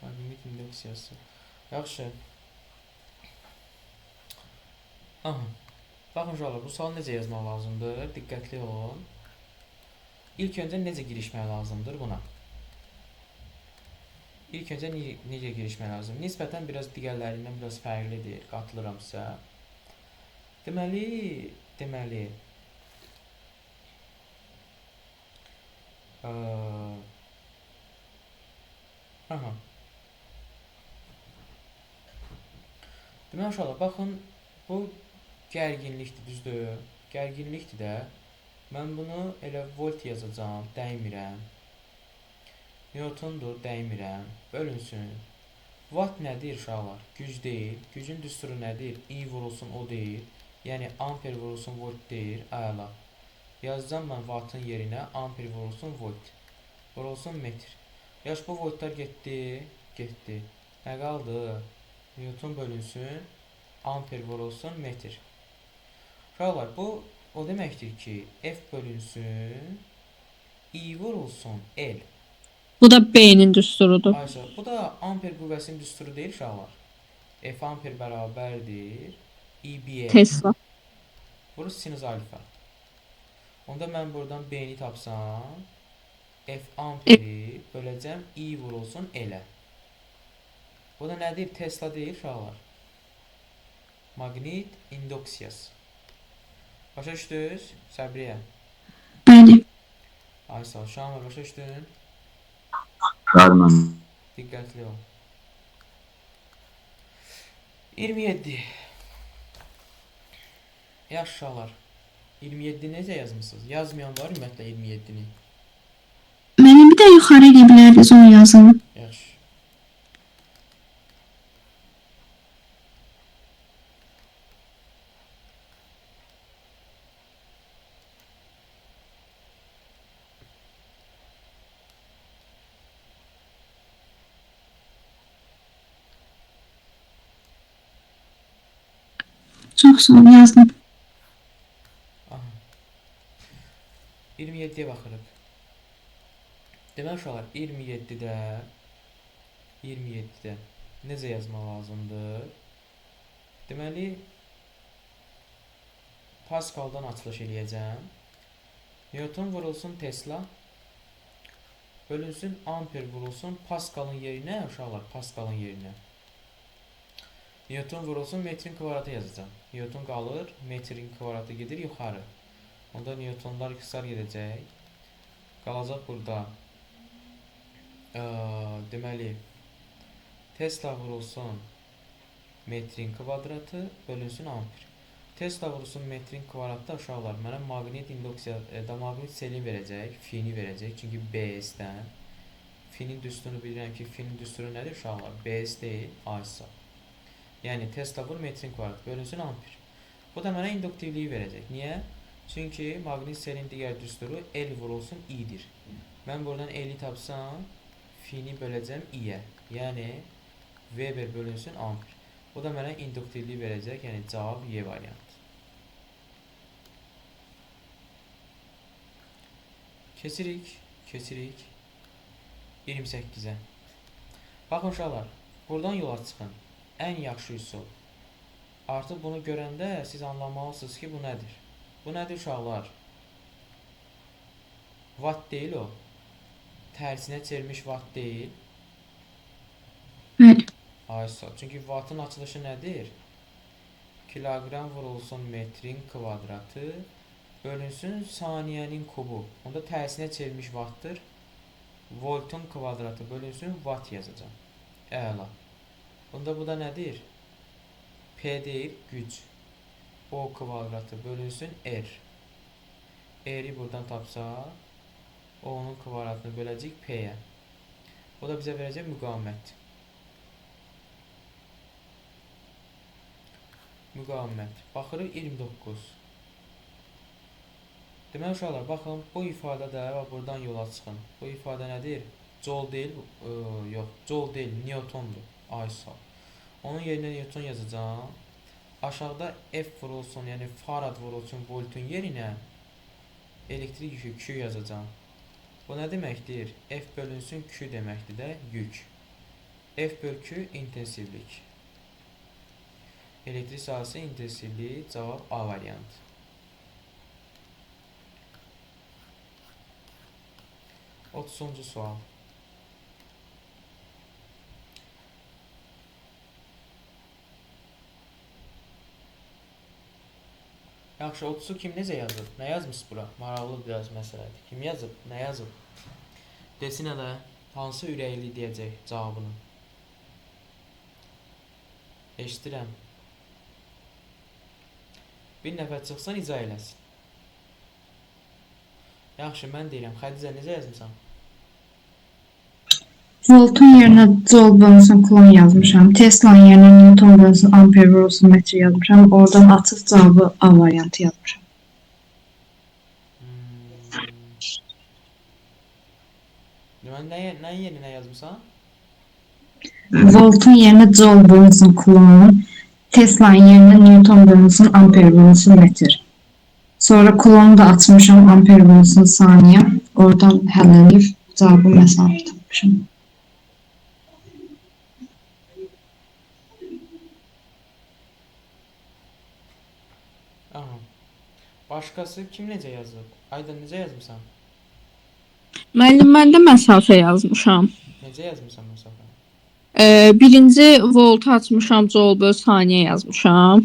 Maqnit induksiyası. Yaxşı. Aha. Baxın uşaqlar, bu sualı necə yazmaq lazımdır? Diqqətli olun. İlk öncə necə girişmək lazımdır buna? İlk öncə necə girişmək lazım? Nisbətən biraz digərlərindən biraz fərqlidir. Qatılıram sizə. Deməli. Aha. Deməli uşaqlar, baxın, bu gərginlikdir, düzdür? Gərginlikdir də. Mən bunu elə volt yazacağam, dəymirəm. Newtondur, dəymirəm. Bölünsün. Watt nədir uşaqlar? Güc deyil. Gücün düsturu nədir? I vurulsun o deyil. Yəni amper vurulsun volt deyil. Əla. Yazacağam mən wattın yerinə amper vurulsun volt. Vurulsun metr. Yaş bu voltlar getdi. Nə qaldı? Newton bölünsün amper vurulsun metr. Uşaqlar, bu o deməkdir ki, F bölünsün I vurulsun L. Bu da B-nin düsturudur. Ayşə, bu da amper qüvvəsinin düsturu deyil uşaqlar. F amper bərabərdir IB. Tesla. Burası sinüs alfa. Onda mən buradan B-ni tapsam, F amperi böləcəm I vurulsun L-ə. Bu da nədir? Tesla deyil uşaqlar. Maqnit induksiyası. Başa düşdünüz? Səbriyə. Bəli. Aysel, Şamil başa düşdün? Görmem. Diqqətli ol. 27. Yaxşı uşaqlar. 27 necə yazmısınız? Yazmayan var ümumiyyətlə 27-ni. Mənə bir də yuxarı edə bilərdiniz, onu yazın. Yaxşı. Çox sağ ol, yazdım. Aha. 27-yə baxırıq. Deməli uşaqlar 27-də necə yazmaq lazımdır? Deməli Pascaldan açılış eləyəcəm. Newton vurulsun Tesla bölünsün amper vurulsun Pascalın yerinə uşaqlar, Pascalın yerinə. Newton vurulsun metrin kvadratı yazacağım. Newton qalır, metrin kvadratı gedir yuxarı. Onda Newtonlar qısar gedəcək. Qalacaq burada. Deməli Tesla vurulsun metrin kvadratı bölünsün amper. Tesla vurulsun metrin kvadratda uşaqlar mənə maqnit induksiyası, maqnit selini verəcək, fini verəcək. Çünki BS-dən finin düsturunu bilirəm ki, finin düsturu nədir uşaqlar? BS deyil, A-sa. Yəni Tesla vur metrin kvadratı bölünsün amper. Bu da mənə induktivliyi verəcək. Niyə? Çünki maqnit selin digər düsturu L vurulsun I-dir. Mən buradan L-i tapsam, fini böləcəm I-yə. Yəni Weber bölünsün amper. Bu da mənə induktivliyi verəcək. Yəni cavab Y variantı. Keçirik 28-ə. Baxın uşaqlar, buradan yola çıxın. Ən yaxşı üsul. Artıq bunu görəndə siz anlamalısınız ki, bu nədir? Bu nədir uşaqlar? Watt deyil o. Tərsinə çevirmiş watt deyil. Bəli. Aysa. Çünki wattın açılışı nədir? Kiloqram vurulsun metrin kvadratı bölünsün saniyənin kubu. Onda tərsinə çevirmiş wattdır. Voltun kvadratı bölünsün watt yazacağım. Əla. Bunda bu da nədir? P deyil, güc. O kvadratı bölünsün R. R'i buradan tapsaq, O'nun kvadratını böləcək P'yə. O da bizə verəcək müqavimət. Müqavimət. Baxırıq 29. Deməli uşaqlar, baxın, bu ifadə də buradan yola çıxın. Bu ifadə nədir? Joule deyil, yox, Joule deyil, Newtondur. Ay sağ. Onun yerinə Newton yazacağam. Aşağıda F vurulsun, yəni farad vurulsun voltun yerinə elektrik yükü Q yazacağam. Bu nə deməkdir? F bölünsün Q deməkdir də yük. F böl Q intensivlik. Elektrik sahəsi intensivliyi cavab A variantı. 30-cu sual. Yaxşı, 30-u kim necə yazıb? Nə yazmış bura? Maraqlı biraz məsələdir. Kim yazıb? Nə yazıb? Desin hələ hansı ürəkli deyəcək cavabını. Eşidirəm. Bir nəfər çıxsan izah eləsin. Yaxşı, mən deyirəm. Xədicə, necə yazmışsan? Voltun yerinə Joule bölünsün kulon yazmışam. Tesla'nın yerinə Newton bölünsün amper vurulsun metr yazmışam. Oradan açıq cavabı A variantı yazmışam. Deməli, nəyin yerinə yazmışsan? Voltun yerinə Joule bölünsün kulon. Tesla'nın yerinə Newton bölünsün amper vurulsun metr. Sonra kulonu da açmışam amper bölünsün saniye. Oradan həll edib cavabı məsafə tapmışam. Aha. Başqası kim necə yazıb? Aydın, necə yazmışsan? Müəllim, mən də məsafə yazmışam. Necə yazmışsan məsafə? Birinci voltu açmışam, joule böl saniyə yazmışam.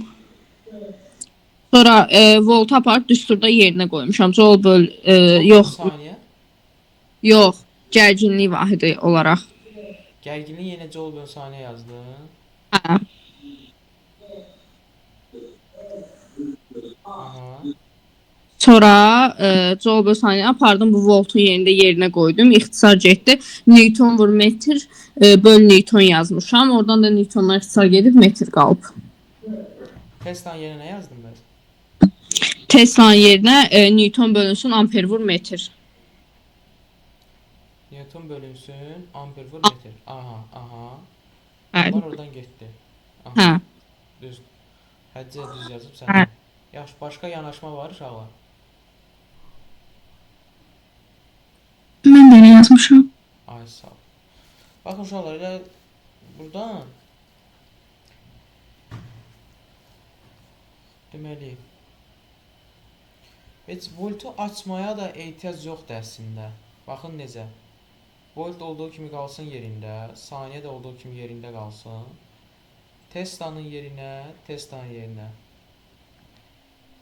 Sonra voltu aparıb düsturda yerinə qoymuşam. Joule böl yox, Saniyə. yox, gərginlik vahidi olaraq. Gərginlik yenə joule böl saniyə yazdın. Hə. Aha. Sonra joule böl saniyə apardım, bu voltun yerinə qoydum. İxtisar getdi. Newton vur metr böl Newton yazmışam. Oradan da Newtonlar ixtisar gedib metr qalıb. Tesla'nın yerinə nə yazdın bəs? Tesla'nın yerinə Newton bölünsün amper vur metr. Newton bölünsün amper vur metr. Aha, aha. Hə. Onlar oradan getdi. Aha. Hə. Düz. Həcə düz yazıb Hə. sən. Yaxşı, başqa yanaşma var uşaqlar. Mən də elə yazmışam. Ay sağ ol. Baxın uşaqlar, elə buradan deməli heç voltu açmaya da ehtiyac yoxdur əslində. Baxın necə. Volt olduğu kimi qalsın yerində, saniyə də olduğu kimi yerində qalsın. Tesla'nın yerinə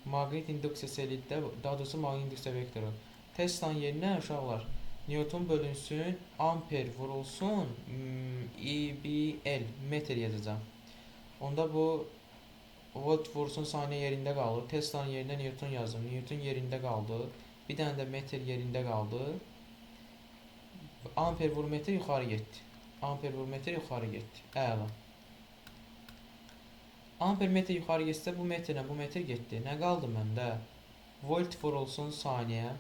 maqnit induksiyası elitdə, daha doğrusu maqnit induksiya vektoru. Tesla'nın yerinə uşaqlar Newton bölünsün, amper vurulsun, EBL metr yazacağam. Onda bu volt vurulsun saniyə yerində qalır. Tesla'nın yerinə Newton yazdım. Newton yerində qaldı. Bir dənə də metr yerində qaldı. Amper vur metr yuxarı getdi. Amper vur metr yuxarı getdi. Əla. Amper metr yuxarı getsə bu metrlə bu metr getdi. Nə qaldı məndə? Volt vurulsun saniyə.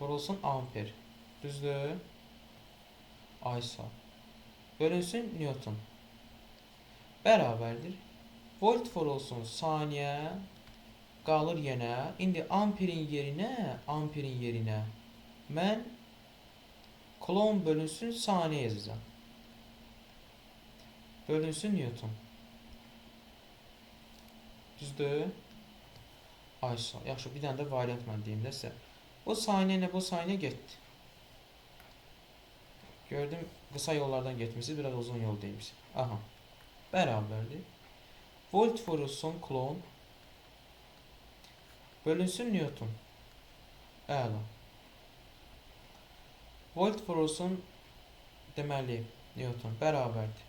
Vurulsun amper. Düzdür? Ay sağ. Bölünsün Newton. Bərabərdir. Volt vurulsun saniyə. Qalır yenə. İndi amperin yerinə mən Coulomb bölünsün saniyə yazacağım. Bölünsün Newton. Düzdür? Ay sağ. Yaxşı, bir dənə də variant mən deyim də sizə. Bu saniyə ilə bu saniyə getdi. Gördüm, qısa yollardan getmişsiniz, biraz uzun yol deymişsiniz. Aha. Bərabərdir. Volt vurulsun Coulomb bölünsün Newton. Əla. Volt vurulsun deməli Newton bərabərdir.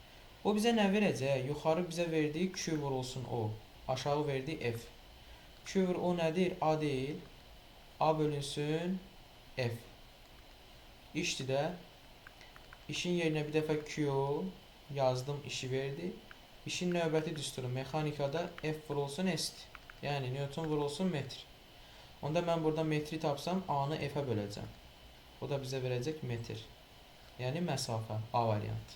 O bizə nə verəcək? Yuxarı bizə verdiyi Q vurulsun O. Aşağı verdiyi F. Q vur O nədir? A deyil. A bölünsün F. İşdir də. İşin yerinə bir dəfə Q yazdım, işi verdi. İşin növbəti düsturu mexanikada F vurulsun S. Yəni Newton vurulsun metr. Onda mən burada metri tapsam, A-nı F-ə böləcəm. O da bizə verəcək metr. Yəni məsafə, A variantı.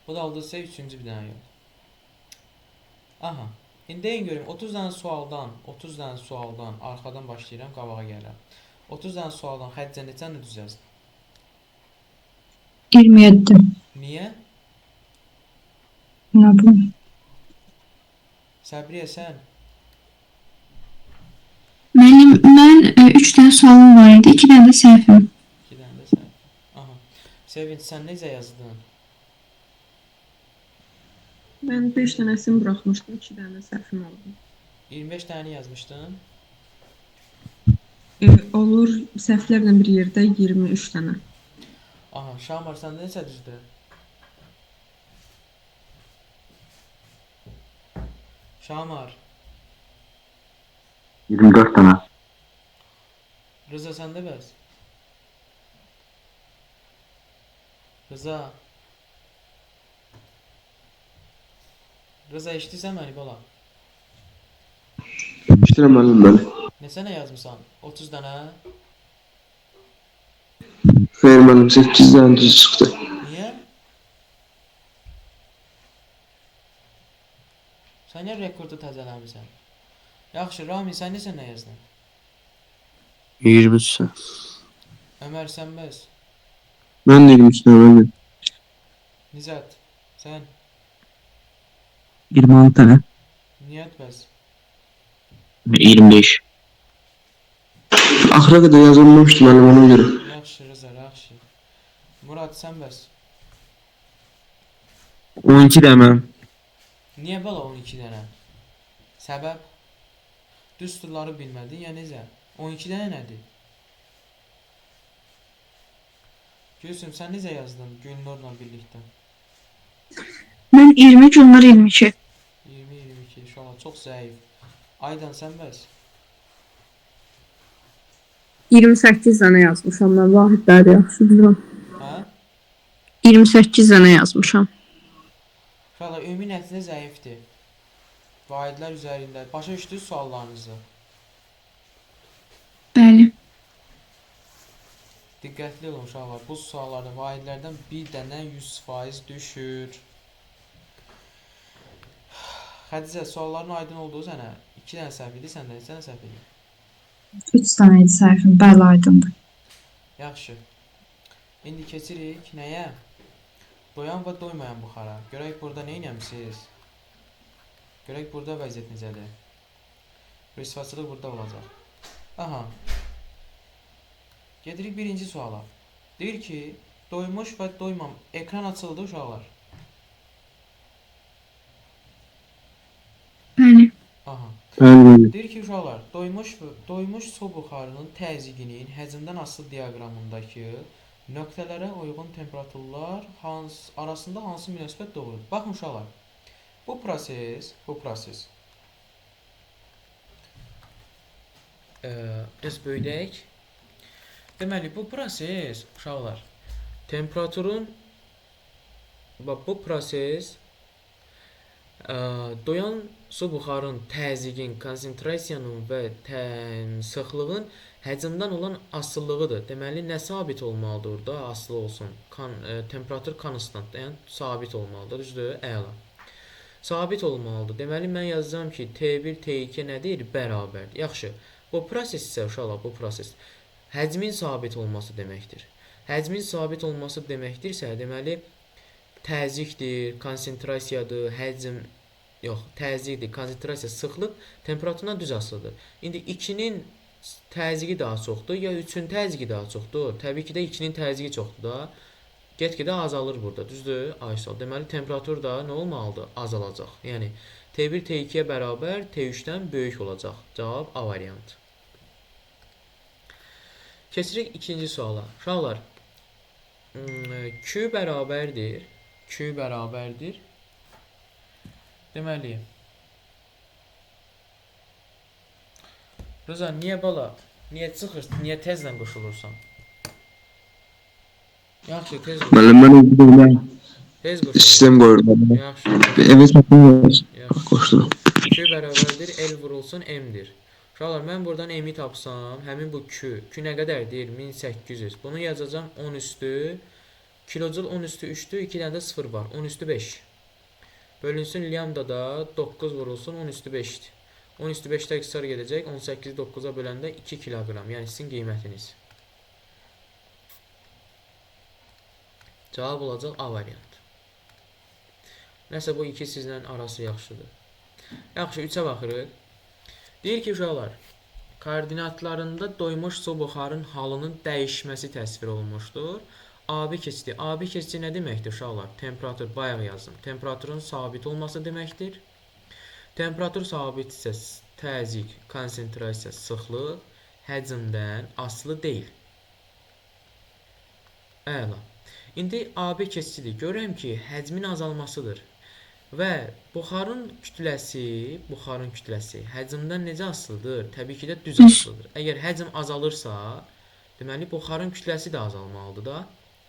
Bu da aldıysa 3-cü bir dənə yol. Aha. İndi deyin görüm 30 dənə sualdan arxadan başlayıram, qabağa gəlirəm. 30 dənə sualdan xəccə neçəni düzəlsin? 27. Niyə? Ne yapayım? Səbriyə sən? Mən 3 dənə sualım var idi, 2 dənə də səhvim. 2 dənə də sən. Aha. Sevinç sən necə yazdın? Mən 5 dənəsini buraxmışdım, 2 dənə səhvim oldu. 25 dənə yazmışdın? Olur, səhvlərlə bir yerdə 23 dənə. Aha, Şamar səndə neçə düzdür? Şamar, 24 tane. Rıza səndə bəs? Rıza. Rıza eşitirsən məni bala? İştirəm müəllim bəli. Neçə nə yazmısan? 30 dənə? Xeyr müəllim 8 dənə düz çıxdı. Niyə? Sən niyə rekordu təzələmirsən? Yaxşı, Rami sən neçə nə yazdın? 23 sən. Ömər sən bəs? Mən də 23 dənə müəllim. Nizat, sən? 26 tane. Niyyət bəs? 25. Axıra qədər yazılmamışdı müəllim ona görə. Yaxşı, Rıza, yaxşı. Murad sən bəs? 12 tane mənim. Niyə bala 12 dənə? Səbəb? Düsturları bilmədin ya necə? 12 dənə nədir? Gülsüm sən necə yazdın Gülnurla birlikdə? Mən 20, Gülnar 22. 20-22 şu an çox zəif. Aydan sən bəs? 28 dənə yazmışam mən, vahidləri yaxşı bilirəm. Hə? 28 dənə yazmışam. Uşaqlar ümumi nəticə zəifdir. Vahidlər üzərində. Başa düşdünüz suallarınızı? Bəli. Diqqətli olun uşaqlar. Bu suallarda vahidlərdən bir dənə 100% düşür. Xədicə, sualların aydın olduğu sənə 2 dənə səhv idi, səndə neçə dənə səhv idi? 3 tane səhvim, bəli aydındır. Yaxşı. İndi keçirik nəyə? Doyan və doymayan buxara. Görək burada nə eləmisiniz? Görək burada vəziyyət necədir? Rüsvaçılıq burada olacaq. Aha. Gedirik birinci suala. Deyir ki, doymuş və doymam. Ekran açıldı uşaqlar. Bəli. Aha. Bəli müəllim. Deyir ki, uşaqlar, doymuş su buxarının təzyiqinin həcmdən asılı diaqramındakı nöqtələrə uyğun temperaturlar arasında hansı münasibət doğrudur? Baxın uşaqlar. Bu proses biraz böyüdək. Deməli, bu proses uşaqlar temperaturun bu proses doyan su buxarın təzyiqin, konsentrasiyanın və sıxlığın həcmdən olan asılılığıdır. Deməli, nə sabit olmalıdır orada? Asılı olsun. Temperatur konstant, yəni sabit olmalıdır. Düzdür? Əla. Sabit olmalıdır. Deməli, mən yazacağam ki, T1, T2 nədir? Bərabərdir. Yaxşı. Bu proses isə, uşaqlar, bu proses həcmin sabit olması deməkdir. Həcmin sabit olması deməkdirsə, deməli, təzyiqdir, konsentrasiyadır, həcm, yox, təzyiqdir, konsentrasiya, sıxlıq temperaturuna düz asılıdır. İndi 2-nin təzyiqi daha çoxdur, ya 3-ün təzyiqi daha çoxdur? Təbii ki də 2-nin təzyiqi çoxdur da. Get-gedə azalır burada, düzdür? Aysal. Deməli, temperatur da nə olmalıdır? Azalacaq. Yəni, T1 T2-yə bərabər T3-dən böyük olacaq. Cavab A variantı. Keçirik ikinci suala. Uşaqlar, Q bərabərdir. Q bərabərdir. Deməli, Rıza, niyə bala? Niyə çıxırsan? Niyə tezlə qoşulursan? Yaxşı, tez qoşul. Müəllim mən Tez qoşul. sistem qoyurdum. Yaxşı. Evet, Yaxşı. koşdum. Q bərabərdir L vurulsun M-dir. Uşaqlar, mən buradan M-i tapsam, həmin bu Q nə qədərdir? 1800. Bunu yazacağam 10 üstü. Kilojul 10 üstü 3-dür, 2 dənə də 0 var. 10 üstü 5. Bölünsün lambda da 9 vurulsun 10 üstü 5-dir. 10 üstü 5-də iksar gedəcək. 18-i 9-a böləndə 2 kiloqram. Yəni sizin qiymətiniz. Cavab olacaq A variantı. Nəsə bu iki sizlə arası yaxşıdır. Yaxşı, 3-ə baxırıq. Deyir ki, uşaqlar, koordinatlarında doymuş su buxarın halının dəyişməsi təsvir olunmuşdur. AB keçidi. AB keçidi nə deməkdir uşaqlar? Temperatur, bayaq yazdım. Temperaturun sabit olması deməkdir. Temperatur sabit isə təzyiq, konsentrasiya, sıxlıq həcmdən asılı deyil. Əla. İndi AB keçidi görürəm ki, həcmin azalmasıdır. Və buxarın kütləsi həcmdən necə asılıdır? Təbii ki də düz asılıdır. Əgər həcm azalırsa, deməli buxarın kütləsi də azalmalıdır da.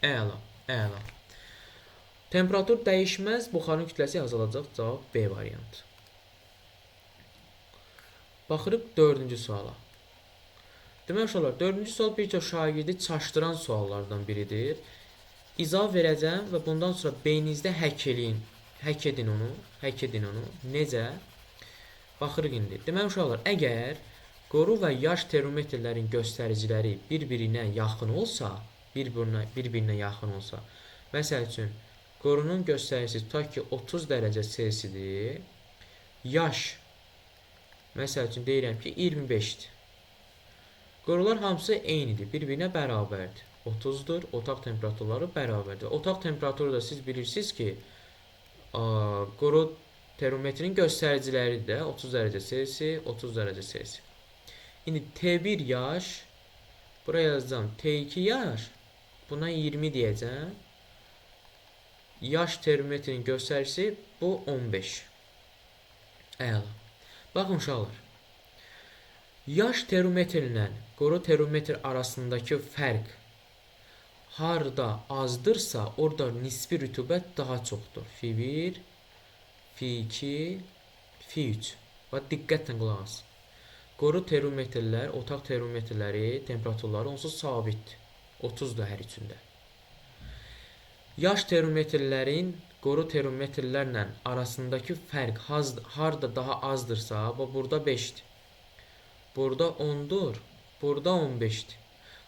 Əla, əla. Temperatur dəyişməz, buxarın kütləsi azalacaq. Cavab B variantı. Baxırıq 4-cü suala. Demək uşaqlar, 4-cü sual bir çox şagirdi çaşdıran suallardan biridir. İzah verəcəm və bundan sonra beyninizdə həkk edin onu. Necə? Baxırıq indi. Demək uşaqlar, əgər qoru və yaş termometrlərin göstəriciləri bir-birinə yaxın olsa, məsəl üçün, qorunun göstəricisi tutaq ki 30 dərəcə Selsidir, yaş, məsəl üçün deyirəm ki 25-dir. Qorular hamısı eynidir, bir-birinə bərabərdir. 30-dur, otaq temperaturları bərabərdir. Otaq temperaturu da siz bilirsiniz ki, qoru termometrin göstəriciləri də 30 dərəcə Selsi, 30 dərəcə Selsi. İndi T1 yaş, buraya yazacağım T2 yaş, buna 20 deyəcəm. Yaş termometrin göstəricisi bu 15. Əla. Baxın uşaqlar. Yaş termometrlə qoru termometr arasındakı fərq harda azdırsa, orada nisbi rütubət daha çoxdur. F1, F2, F3. Və diqqətlə qulaq as. Qoru termometrlər, otaq termometrləri, temperaturları onsuz sabitdir. 30-dur hər üçündə. Yaş termometrlərin qoru termometrlərlə arasındakı fərq harda daha azdırsa, burada 5-dir. Burada 10-dur, burada 15-dir.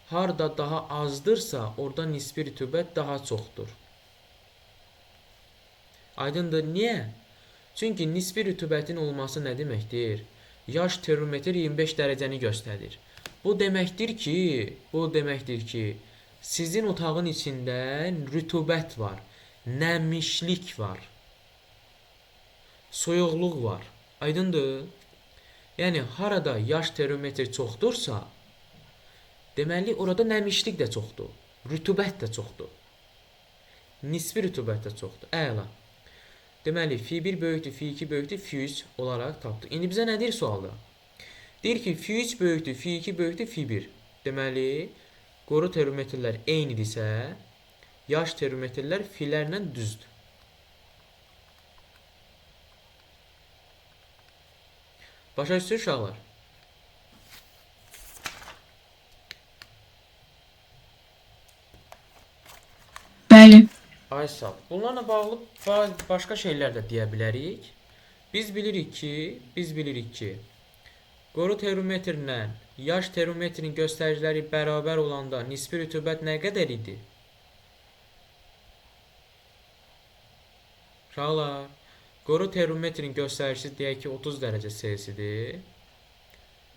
Harda daha azdırsa, orada nisbi rütubət daha çoxdur. Aydındır, niyə? Çünki nisbi rütubətin olması nə deməkdir? Yaş termometr 25 dərəcəni göstərir. Bu deməkdir ki, sizin otağın içində rütubət var, nəmişlik var, soyuqluq var. Aydındır? Yəni, harada yaş termometr çoxdursa, deməli, orada nəmişlik də çoxdur, rütubət də çoxdur. Nisbi rütubət də çoxdur. Əla. Deməli, F1 böyükdür, F2 böyükdür, F3 olaraq tapdıq. İndi bizə nə deyir sualda? Deyir ki, F3 böyükdür, F2 böyükdür, F1. Deməli, qoru termometrlər eynidirsə, yaş termometrlər F-lərlə düzdür. Başa düşürsünüz uşaqlar? Bəli. Ay sağ ol. Bunlarla bağlı başqa şeylər də deyə bilərik. Biz bilirik ki, qoru termometrlə yaş termometrin göstəriciləri bərabər olanda nisbi rütubət nə qədər idi? Uşaqlar, qoru termometrin göstəricisi deyək ki 30 dərəcə Selsidir.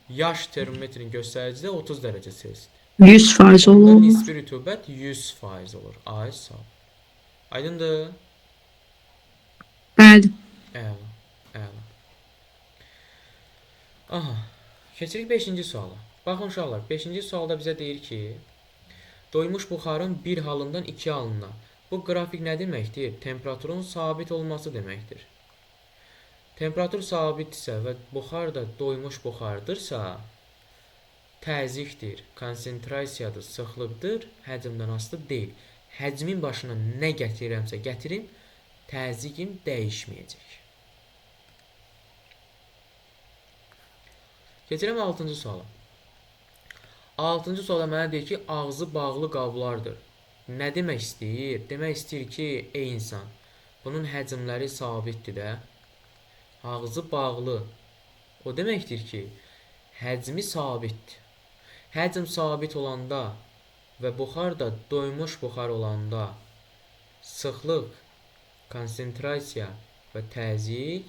Yaş termometrin göstəricisi də 30 dərəcə Selsidir. 100% Onda olur. nisbi rütubət 100% olur. Ay sağ ol. Aydındır? Bəli. Əla, əla. Aha, keçirik 5-ci suala. Baxın uşaqlar, 5-ci sualda bizə deyir ki, doymuş buxarın bir halından 2 halına. Bu qrafik nə deməkdir? Temperaturun sabit olması deməkdir. Temperatur sabitdirsə və buxar da doymuş buxardırsa, təzyiqdir, konsentrasiyadır, sıxlıqdır, həcmdən asılı deyil. Həcmin başına nə gətirirəmsə gətirim, təzyiqim dəyişməyəcək. Keçirəm 6-cı suala. 6-cı sualda mənə deyir ki, ağzı bağlı qablardır. Nə demək istəyir? Demək istəyir ki, ey insan, bunun həcmləri sabitdir də. Ağzı bağlı. O deməkdir ki, həcmi sabitdir. Həcm sabit olanda və buxar da doymuş buxar olanda sıxlıq, konsentrasiya və təzyiq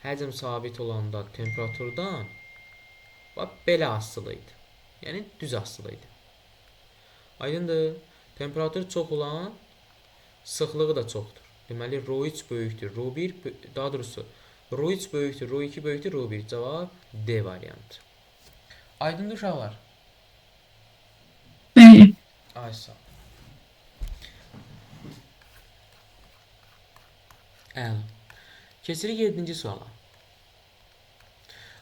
həcm sabit olanda temperaturdan belə asılı idi. Yəni düz asılı idi. Aydındır? Temperatur çox olan sıxlığı da çoxdur. Deməli ρ3 böyükdür, ρ1 daha doğrusu ρ3 böyükdür, ρ2 böyükdür, ρ1. Cavab D variantı. Aydındır uşaqlar? Bəli. Ay sağ ol. Əla. Keçirik 7-ci suala.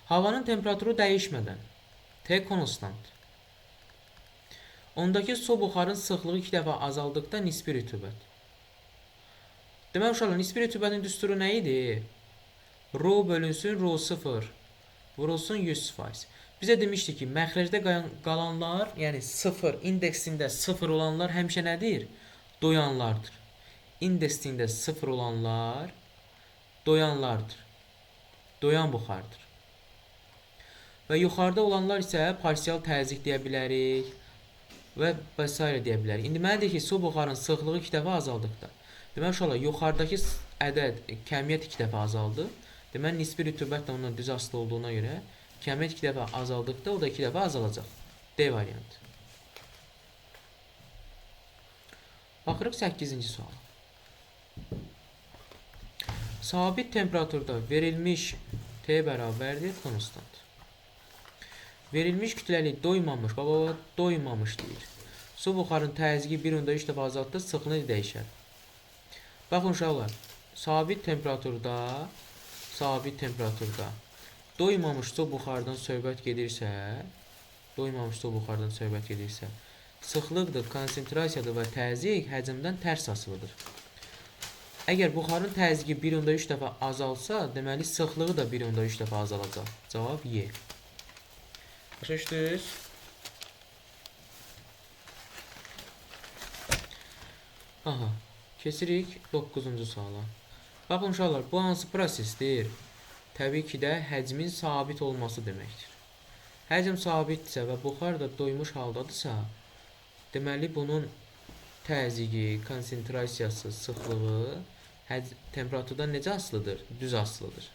Havanın temperaturu dəyişmədən T konstant. Ondakı su buxarın sıxlığı 2 dəfə azaldıqda nisbi rütubət. Demək uşaqlar, nisbi rütubətin düsturu nə idi? Rho bölünsün Rho0 vurulsun 100%. Bizə demişdik ki, məxrəcdə qalanlar, yəni 0, indeksində 0 olanlar həmişə nədir? Doyanlardır. İndeksində 0 olanlar doyanlardır. Doyan buxardır. Və yuxarıda olanlar isə parsial təzyiq deyə bilərik və s. deyə bilərik. İndi mənə deyir ki, su buxarının sıxlığı 2 dəfə azaldıqda. Demək uşaqlar, yuxarıdakı ədəd, kəmiyyət 2 dəfə azaldı. Demək, nisbi rütubət də ondan düz asılı olduğuna görə kəmiyyət 2 dəfə azaldıqda o da 2 dəfə azalacaq. D variantı. Baxırıq 8-ci suala. Sabit temperaturda verilmiş T bərabərdir konstant. Verilmiş kütləli doymamış, doymamış deyir. Su buxarının təzyiqi 1.3 dəfə azaltdı, sıxlığı dəyişər. Baxın uşaqlar, sabit temperaturda doymamış su buxardan söhbət gedirsə, sıxlıqdır, konsentrasiyadır və təzyiq həcmdən tərs asılıdır. Əgər buxarın təzyiqi 1.3 dəfə azalsa, deməli sıxlığı da 1.3 dəfə azalacaq. Cavab Y. Başa düşdünüz? Aha, keçirik 9-cu suala. Baxın uşaqlar, bu hansı prosesdir? Təbii ki də həcmin sabit olması deməkdir. Həcm sabitdirsə və buxar da doymuş haldadırsa, deməli bunun təzyiqi, konsentrasiyası, sıxlığı temperaturdan necə asılıdır? Düz asılıdır.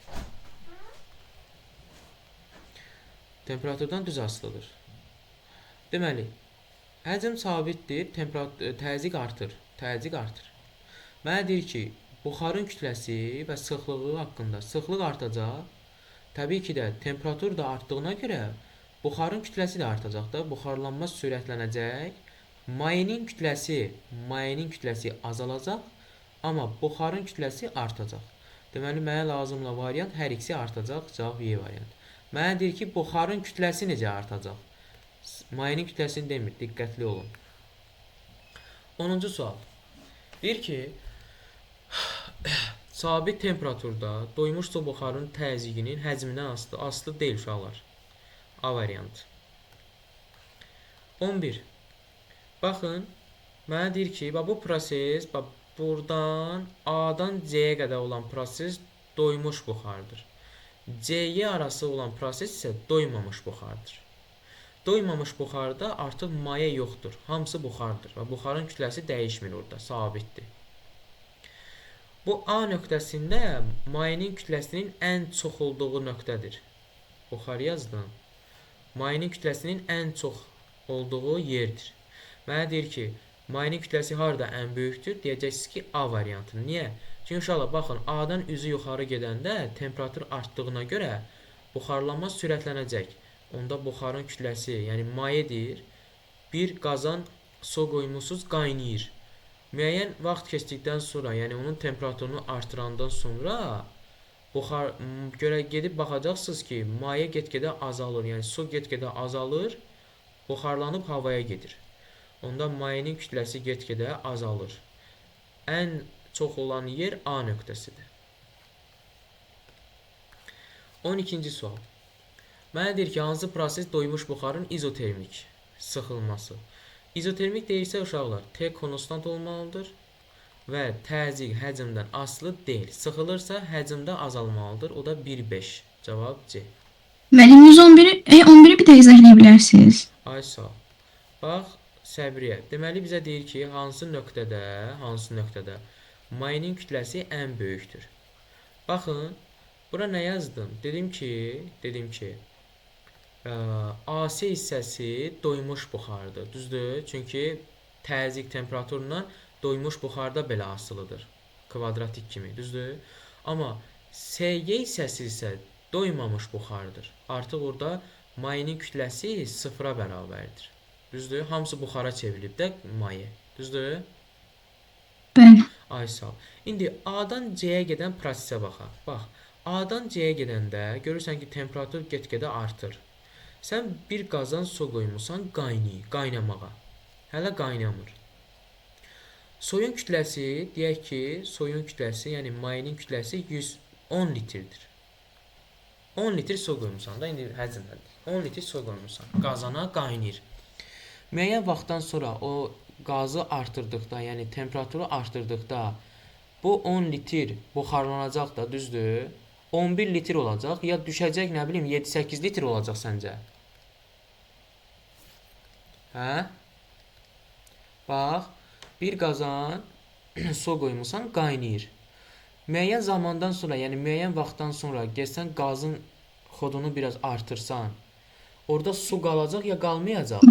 Temperaturdan düz asılıdır. Deməli, həcm sabitdir, təzyiq artır. Mənə deyir ki, buxarın kütləsi və sıxlığı haqqında sıxlıq artacaq. Təbii ki də temperatur da artdığına görə buxarın kütləsi də artacaq da, buxarlanma sürətlənəcək. Mayenin kütləsi azalacaq, amma buxarın kütləsi artacaq. Deməli, mənə lazımlı variant hər ikisi artacaq, cavab Y variant. Mənə deyir ki, buxarın kütləsi necə artacaq? Mayenin kütləsini demir, diqqətli olun. 10-cu sual. Deyir ki, sabit temperaturda doymuş su buxarının təzyiqinin həcmindən asılı deyil uşaqlar. A variantı. 11. Baxın, mənə deyir ki, bu proses, buradan A-dan C-yə qədər olan proses doymuş buxardır. C-yə arası olan proses isə doymamış buxardır. Doymamış buxarda artıq maye yoxdur. Hamısı buxardır və buxarın kütləsi dəyişmir orada, sabitdir. Bu A nöqtəsində mayenin kütləsinin ən çox olduğu nöqtədir. Buxar yazdım. Mayenin kütləsinin ən çox olduğu yerdir. Mənə deyir ki, mayenin kütləsi harada ən böyükdür? Deyəcəksiniz ki, A variantı. Niyə? Çünki uşaqlar, baxın, A-dan üzü yuxarı gedəndə temperatur artdığına görə buxarlanma sürətlənəcək. Onda buxarın kütləsi, yəni mayedir, bir qazan su qoymusunuz, qaynayır. Müəyyən vaxt keçdikdən sonra, yəni onun temperaturunu artırandan sonra gedib baxacaqsınız ki, maye get-gedə azalır, yəni su get-gedə azalır, buxarlanıb havaya gedir. Onda mayenin kütləsi get-gedə azalır. Ən çox olan yer A nöqtəsidir. 12-ci sual. Mənə deyir ki, hansı proses doymuş buxarın izotermik sıxılması. İzotermik deyirsə uşaqlar, T konstant olmalıdır və təzyiq həcmdən asılı deyil. Sıxılırsa həcmdə azalmalıdır. O da 1,5. Cavab C. Müəllim 111-i 11-i bir də izah edə bilərsiniz? Ay sağ ol. Bax, Səbriyə. Deməli bizə deyir ki, hansı nöqtədə mayenin kütləsi ən böyükdür. Baxın, bura nə yazdım? Dedim ki, AC hissəsi doymuş buxardır. Düzdür? Çünki təzyiq temperaturundan doymuş buxarda belə asılıdır. Kvadratik kimi. Düzdür? Amma SY hissəsi isə doymamış buxardır. Artıq orada mayenin kütləsi sıfıra bərabərdir. Düzdür? Hamısı buxara çevrilib də maye. Düzdür? Bəli. Ay sağ ol. İndi A-dan C-yə gedən prosesə baxaq. Bax, A-dan C-yə gedəndə görürsən ki, temperatur get-gedə artır. Sən bir qazan su qoymusan qaynamağa. Hələ qaynamır. Soyun kütləsi, deyək ki, yəni mayenin kütləsi 110 litrdir. 10 litr su qoymusan da, indi həcmlədir. 10 litr su qoymusan, qazana qaynayır. Müəyyən vaxtdan sonra o qazı artırdıqda, yəni temperaturu artırdıqda bu 10 litr buxarlanacaq da, düzdür? 11 litr olacaq, ya düşəcək, nə bilim, 7-8 litr olacaq səncə? Hə? Bax, bir qazan su qoymusan, qaynayır. Müəyyən zamandan sonra, yəni müəyyən vaxtdan sonra gəlsən qazın xodunu biraz artırsan, orada su qalacaq ya qalmayacaq?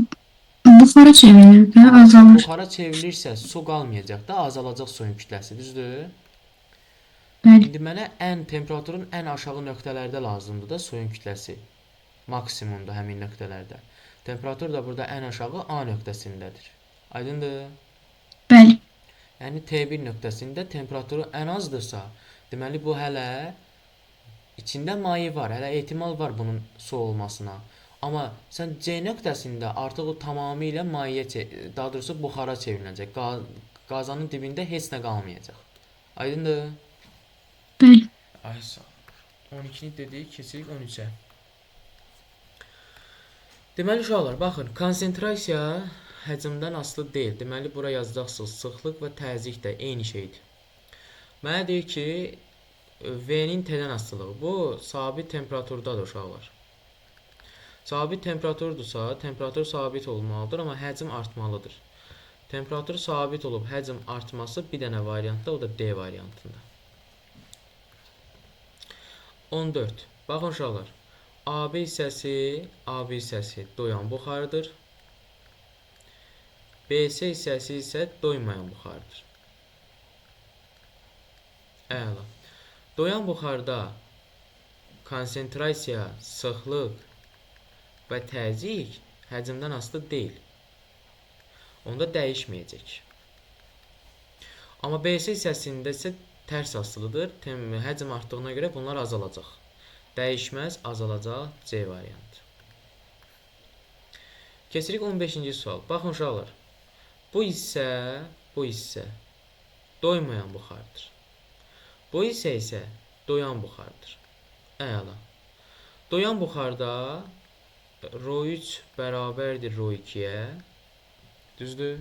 Buxara çevrilir də, azalır. Buxara çevrilirsə su qalmayacaq da, azalacaq suyun kütləsi, düzdür? Bəli. İndi mənə temperaturun ən aşağı nöqtələrdə lazımdır da suyun kütləsi. Maksimumda həmin nöqtələrdə. Temperatur da burada ən aşağı A nöqtəsindədir. Aydındır? Bəli. Yəni T1 nöqtəsində temperaturu ən azdırsa, deməli bu hələ içində maye var, hələ ehtimal var bunun su olmasına. Amma sən C nöqtəsində artıq o tamamilə daha doğrusu buxara çevriləcək. Qazanın dibində heç nə qalmayacaq. Aydındır? Bəli. Ay sağ ol. 12-ni dedik, keçirik 13-ə. Deməli uşaqlar, baxın, konsentrasiya həcmdən asılı deyil. Deməli bura yazacaqsınız, sıxlıq və təzyiq də eyni şeydir. Mənə deyir ki, V-nin T-dən asılılığı. Bu sabit temperaturdadır uşaqlar. Sabit temperaturdursa, temperatur sabit olmalıdır, amma həcm artmalıdır. Temperatur sabit olub həcm artması bir dənə variantda, o da D variantında. 14. Baxın uşaqlar. AB hissəsi doyan buxardır. BC hissəsi isə doymayan buxardır. Əla. Doyan buxarda konsentrasiya, sıxlıq və təzyiq həcmdən asılı deyil. Onda dəyişməyəcək. Amma BC hissəsində isə tərs asılıdır. Həcm artdığına görə bunlar azalacaq. Dəyişməz, azalacaq C variantı. Keçirik 15-ci sual. Baxın uşaqlar. Bu hissə doymayan buxardır. Bu hissə isə doyan buxardır. Əla. Doyan buxarda ρ3 bərabərdir ρ2-yə. Düzdür?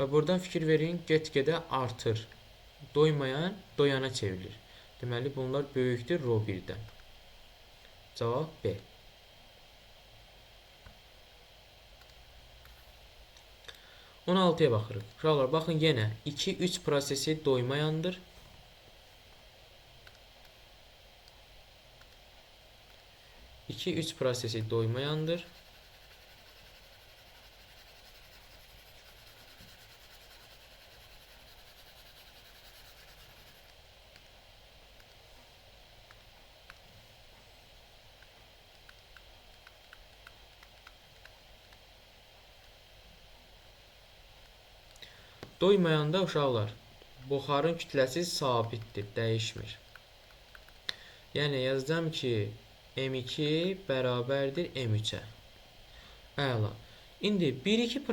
Və buradan fikir verin, get-gedə artır. Doymayan doyana çevrilir. Deməli, bunlar böyükdür ρ1-dən. Cavab B. On 16-ya baxırıq. Uşaqlar, baxın yenə 2-3 prosesi doymayandır. Prosesi doymayandır. Doymayanda uşaqlar, buxarın kütləsi sabitdir, dəyişmir. Yəni yazacağım ki, M2 bərabərdir M3-ə. Əla. İndi 1-2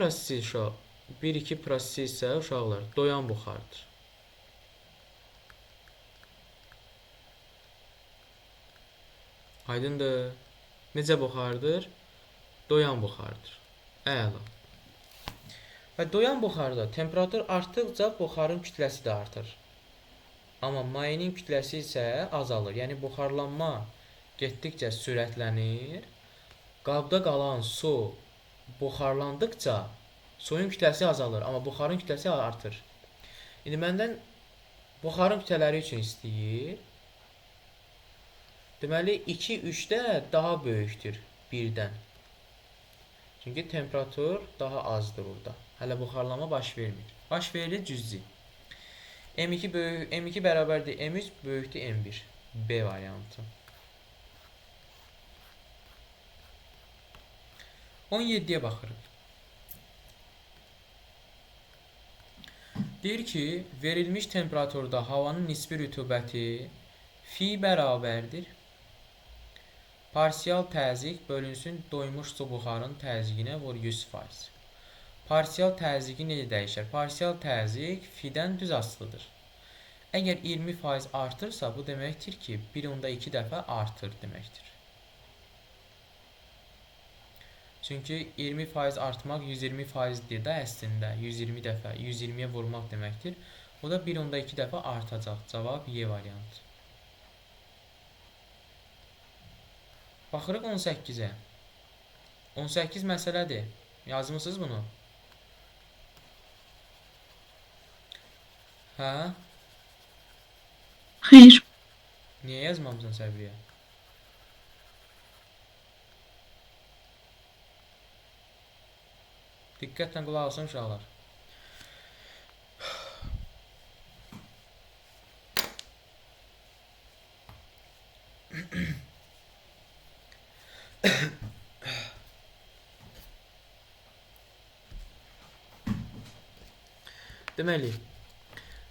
prosesi isə uşaqlar doyan buxardır. Aydındır. Necə buxardır? Doyan buxardır. Əla. Və doyan buxarda temperatur artdıqca buxarın kütləsi də artır. Amma mayenin kütləsi isə azalır. Yəni buxarlanma getdikcə sürətlənir. Qabda qalan su buxarlandıqca suyun kütləsi azalır, amma buxarın kütləsi artır. İndi məndən buxarın kütlələri üçün istəyir. Deməli 2-3-də daha böyükdür 1-dən. Çünki temperatur daha azdır burada. Hələ buxarlanma baş vermir. Baş verir cüzi. M2 bərabərdir M3 böyükdür M1. B variantı. 17-yə baxırıq. Deyir ki, verilmiş temperaturda havanın nisbi rütubəti fi bərabərdir. Parsial təzyiq bölünsün doymuş su buxarın təzyiqinə vur 100%. Parsial təzyiqi necə dəyişər? Parsial təzyiq fidən düz asılıdır. Əgər 20% artırsa, bu deməkdir ki, 1/2 dəfə artır deməkdir. Çünki 20% artmaq 120%dir də əslində. 120 dəfə, 120-yə vurmaq deməkdir. O da 1/2 dəfə artacaq. Cavab Y variantı. Baxırıq 18-ə. 18 məsələdir. Yazmısınız bunu? Hə? Xeyr. Niyə yazmamısan Səbriyə? Diqqətlə qulaq asın uşaqlar. Deməli,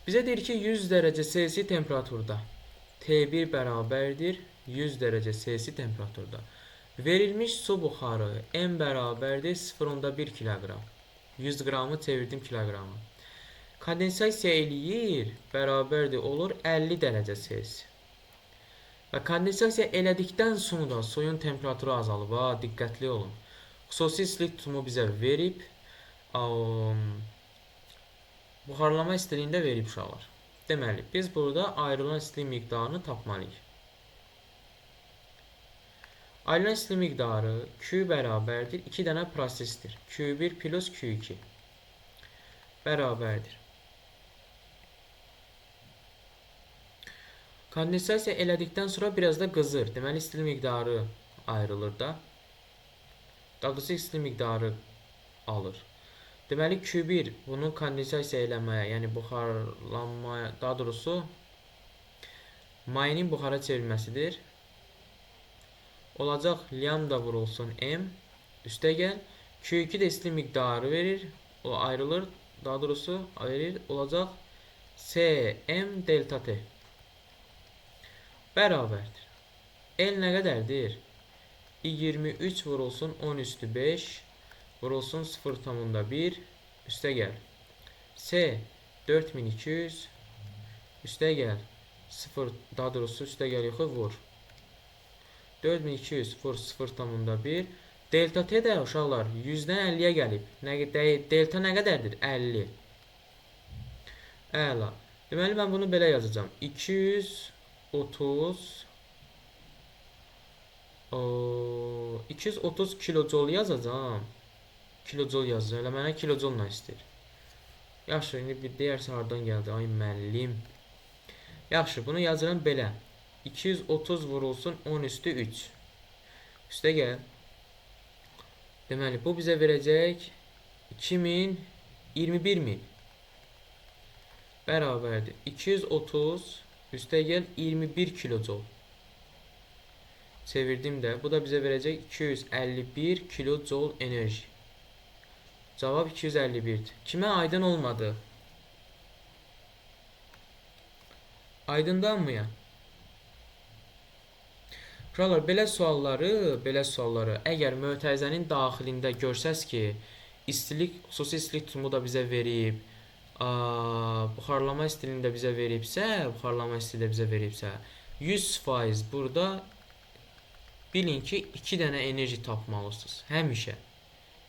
bizə deyir ki, 100 dərəcə Selsi temperaturda T1 bərabərdir 100 dərəcə Selsi temperaturda. Verilmiş su buxarı M bərabərdir 0,1 kiloqram. 100 qramı çevirdim kiloqramı. Kondensasiya eləyir, bərabərdir olur 50 dərəcə Selsi. Və kondensasiya elədikdən sonra suyun temperaturu azalıb. Diqqətli olun. Xüsusi istilik tutumu bizə verib. Buxarlama istiliyində verib uşaqlar. Deməli, biz burada ayrılan istilik miqdarını tapmalıyıq. Ayrılan istilik miqdarı Q bərabərdir 2 dənə prosesdir. Q1 plus Q2 bərabərdir. Kondensasiya elədikdən sonra biraz da qızır. Deməli, istilik miqdarı ayrılır da. Daha doğrusu istilik miqdarı alır. Deməli, Q1 bunu kondensasiya eləməyə, yəni buxarlanmaya, daha doğrusu mayenin buxara çevrilməsidir. Olacaq lambda vurulsun M üstə gəl. Q2 də istilik miqdarı verir. O ayrılır. Daha doğrusu verir. Olacaq Cm delta T. Bərabərdir. L nə qədərdir? 23 vurulsun 10 üstü 5 vurulsun 0,1 üstə gəl. C 4200 üstə gəl. 0 daha doğrusu üstə gəl yoxu vur. 4200 vur 0,1 delta T də uşaqlar 100-dən 50-yə gəlib. Delta nə qədərdir? 50. Əla. Deməli mən bunu belə yazacağam. 230 kilojol yazacağam. Kilojol yazacağam. Elə mənə kilojolla istəyir. Yaxşı, indi bir deyərsə hardan gəldi? Ay müəllim. Yaxşı, bunu yazıram belə. 230 vurulsun 10 üstü 3. Üstə gəl. Deməli, bu bizə verəcək 21.000 bərabərdir. 230 üstə gəl 21 kilojol. Çevirdim də. Bu da bizə verəcək 251 kilojol enerji. Cavab 251'dir. Kimə aydın olmadı? Aydındanmı? Uşaqlar, belə sualları əgər mötərizənin daxilində görsəz ki, xüsusi istilik tutumu da bizə verib, buxarlama istiliyini də bizə veribsə, 100% burada bilin ki 2 dənə enerji tapmalısınız. Həmişə.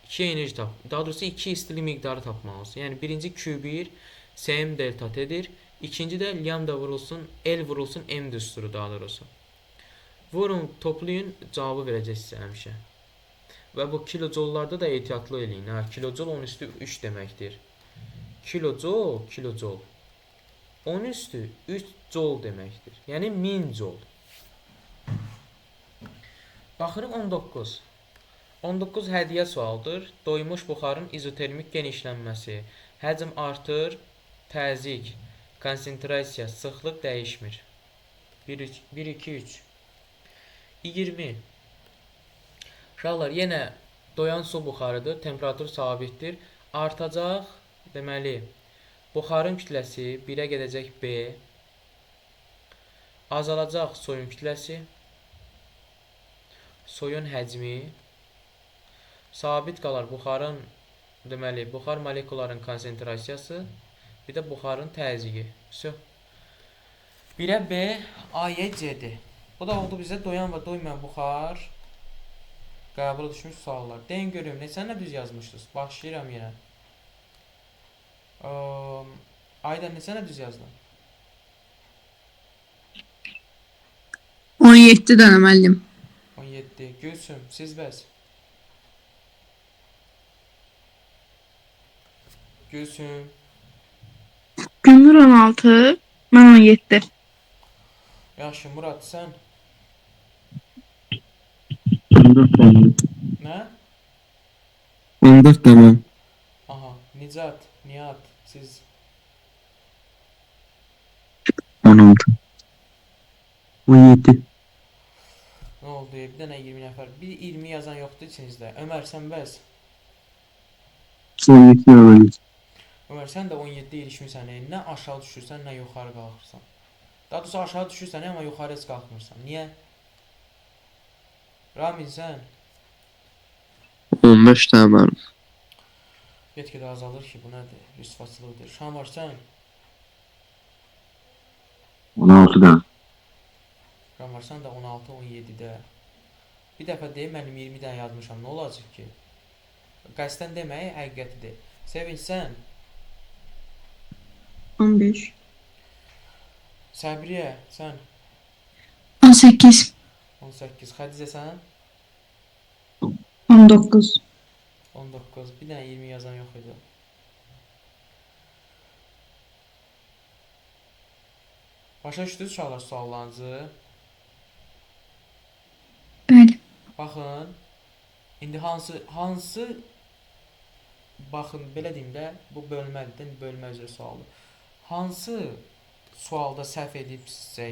2 enerji daha doğrusu 2 istilik miqdarı tapmalısınız. Yəni birinci Q1 Sm delta T'dir. İkinci də lambda vurulsun, L vurulsun M düsturu daha doğrusu. Vurun, toplayın, cavabı verəcəksiniz həmişə. Və bu kilojollarda da ehtiyatlı eləyin. Ha, kilojol 10 üstü 3 deməkdir. Kilojol 10 üstü 3 jol deməkdir. Yəni 1000 jol. Baxırıq 19. 19 hədiyyə sualdır. Doymuş buxarın izotermik genişlənməsi. Həcm artır, təzyiq, konsentrasiya, sıxlıq dəyişmir. 1, 2, 3. 20. Uşaqlar, yenə doyan su buxarıdır. Temperatur sabitdir. Artacaq, deməli, buxarın kütləsi 1-ə gedəcək B. Azalacaq soyun kütləsi. Soyun həcmi. Sabit qalar buxarın, deməli, buxar molekuların konsentrasiyası. Bir də buxarın təzyiqi. 1-ə B, A-yə C-dir. Bu da oldu bizə doyan və doymayan buxar qəbul düşmüş suallar. Deyin görüm, neçə nə düz yazmışdınız? Başlayıram yenə. Ayda neçə nə düz yazdın? 17 dənə müəllim. 17. Gülsüm, siz bəs? Gülsüm. Gündür 16, mən 17. Yaxşı, Murad, sən? 14 tamam. Nə? 14 tamam. Aha, Nicat, Nihat, siz? 16. 17. Nə oldu? Bir dənə 20 nəfər. Bir 20 yazan yoxdur içinizdə. Ömər, sən bəs? 12 yazalım. Ömər, sən də 17 erişmirsən. Nə aşağı düşürsən, nə yuxarı qalxırsan. Daha doğrusu aşağı düşürsən, amma yuxarı heç qalxmırsan. Niyə? Ramin, sən? 15 tamam. Get-gedə azalır ki, bu nədir? Rüsvaçılıqdır. Şamar, sən? 16 dənə. Şamar, sən də 16-17-də. Bir dəfə deyim, mənim 20 dənə yazmışam. Nə olacaq ki? Qəsdən demək, həqiqətidir. Sevinç, sən? 15. Səbriyə, sən? 18. 18. Xədicə, sən? 19. 19. Bir dənə 20 yazan yox idi. Başa düşdünüz uşaqlar suallarınızı? Bəli. Baxın. İndi hansı baxın, belə deyim də, bu bölmədir, bölmə üzrə sualdır. Hansı sualda səhv edibsə,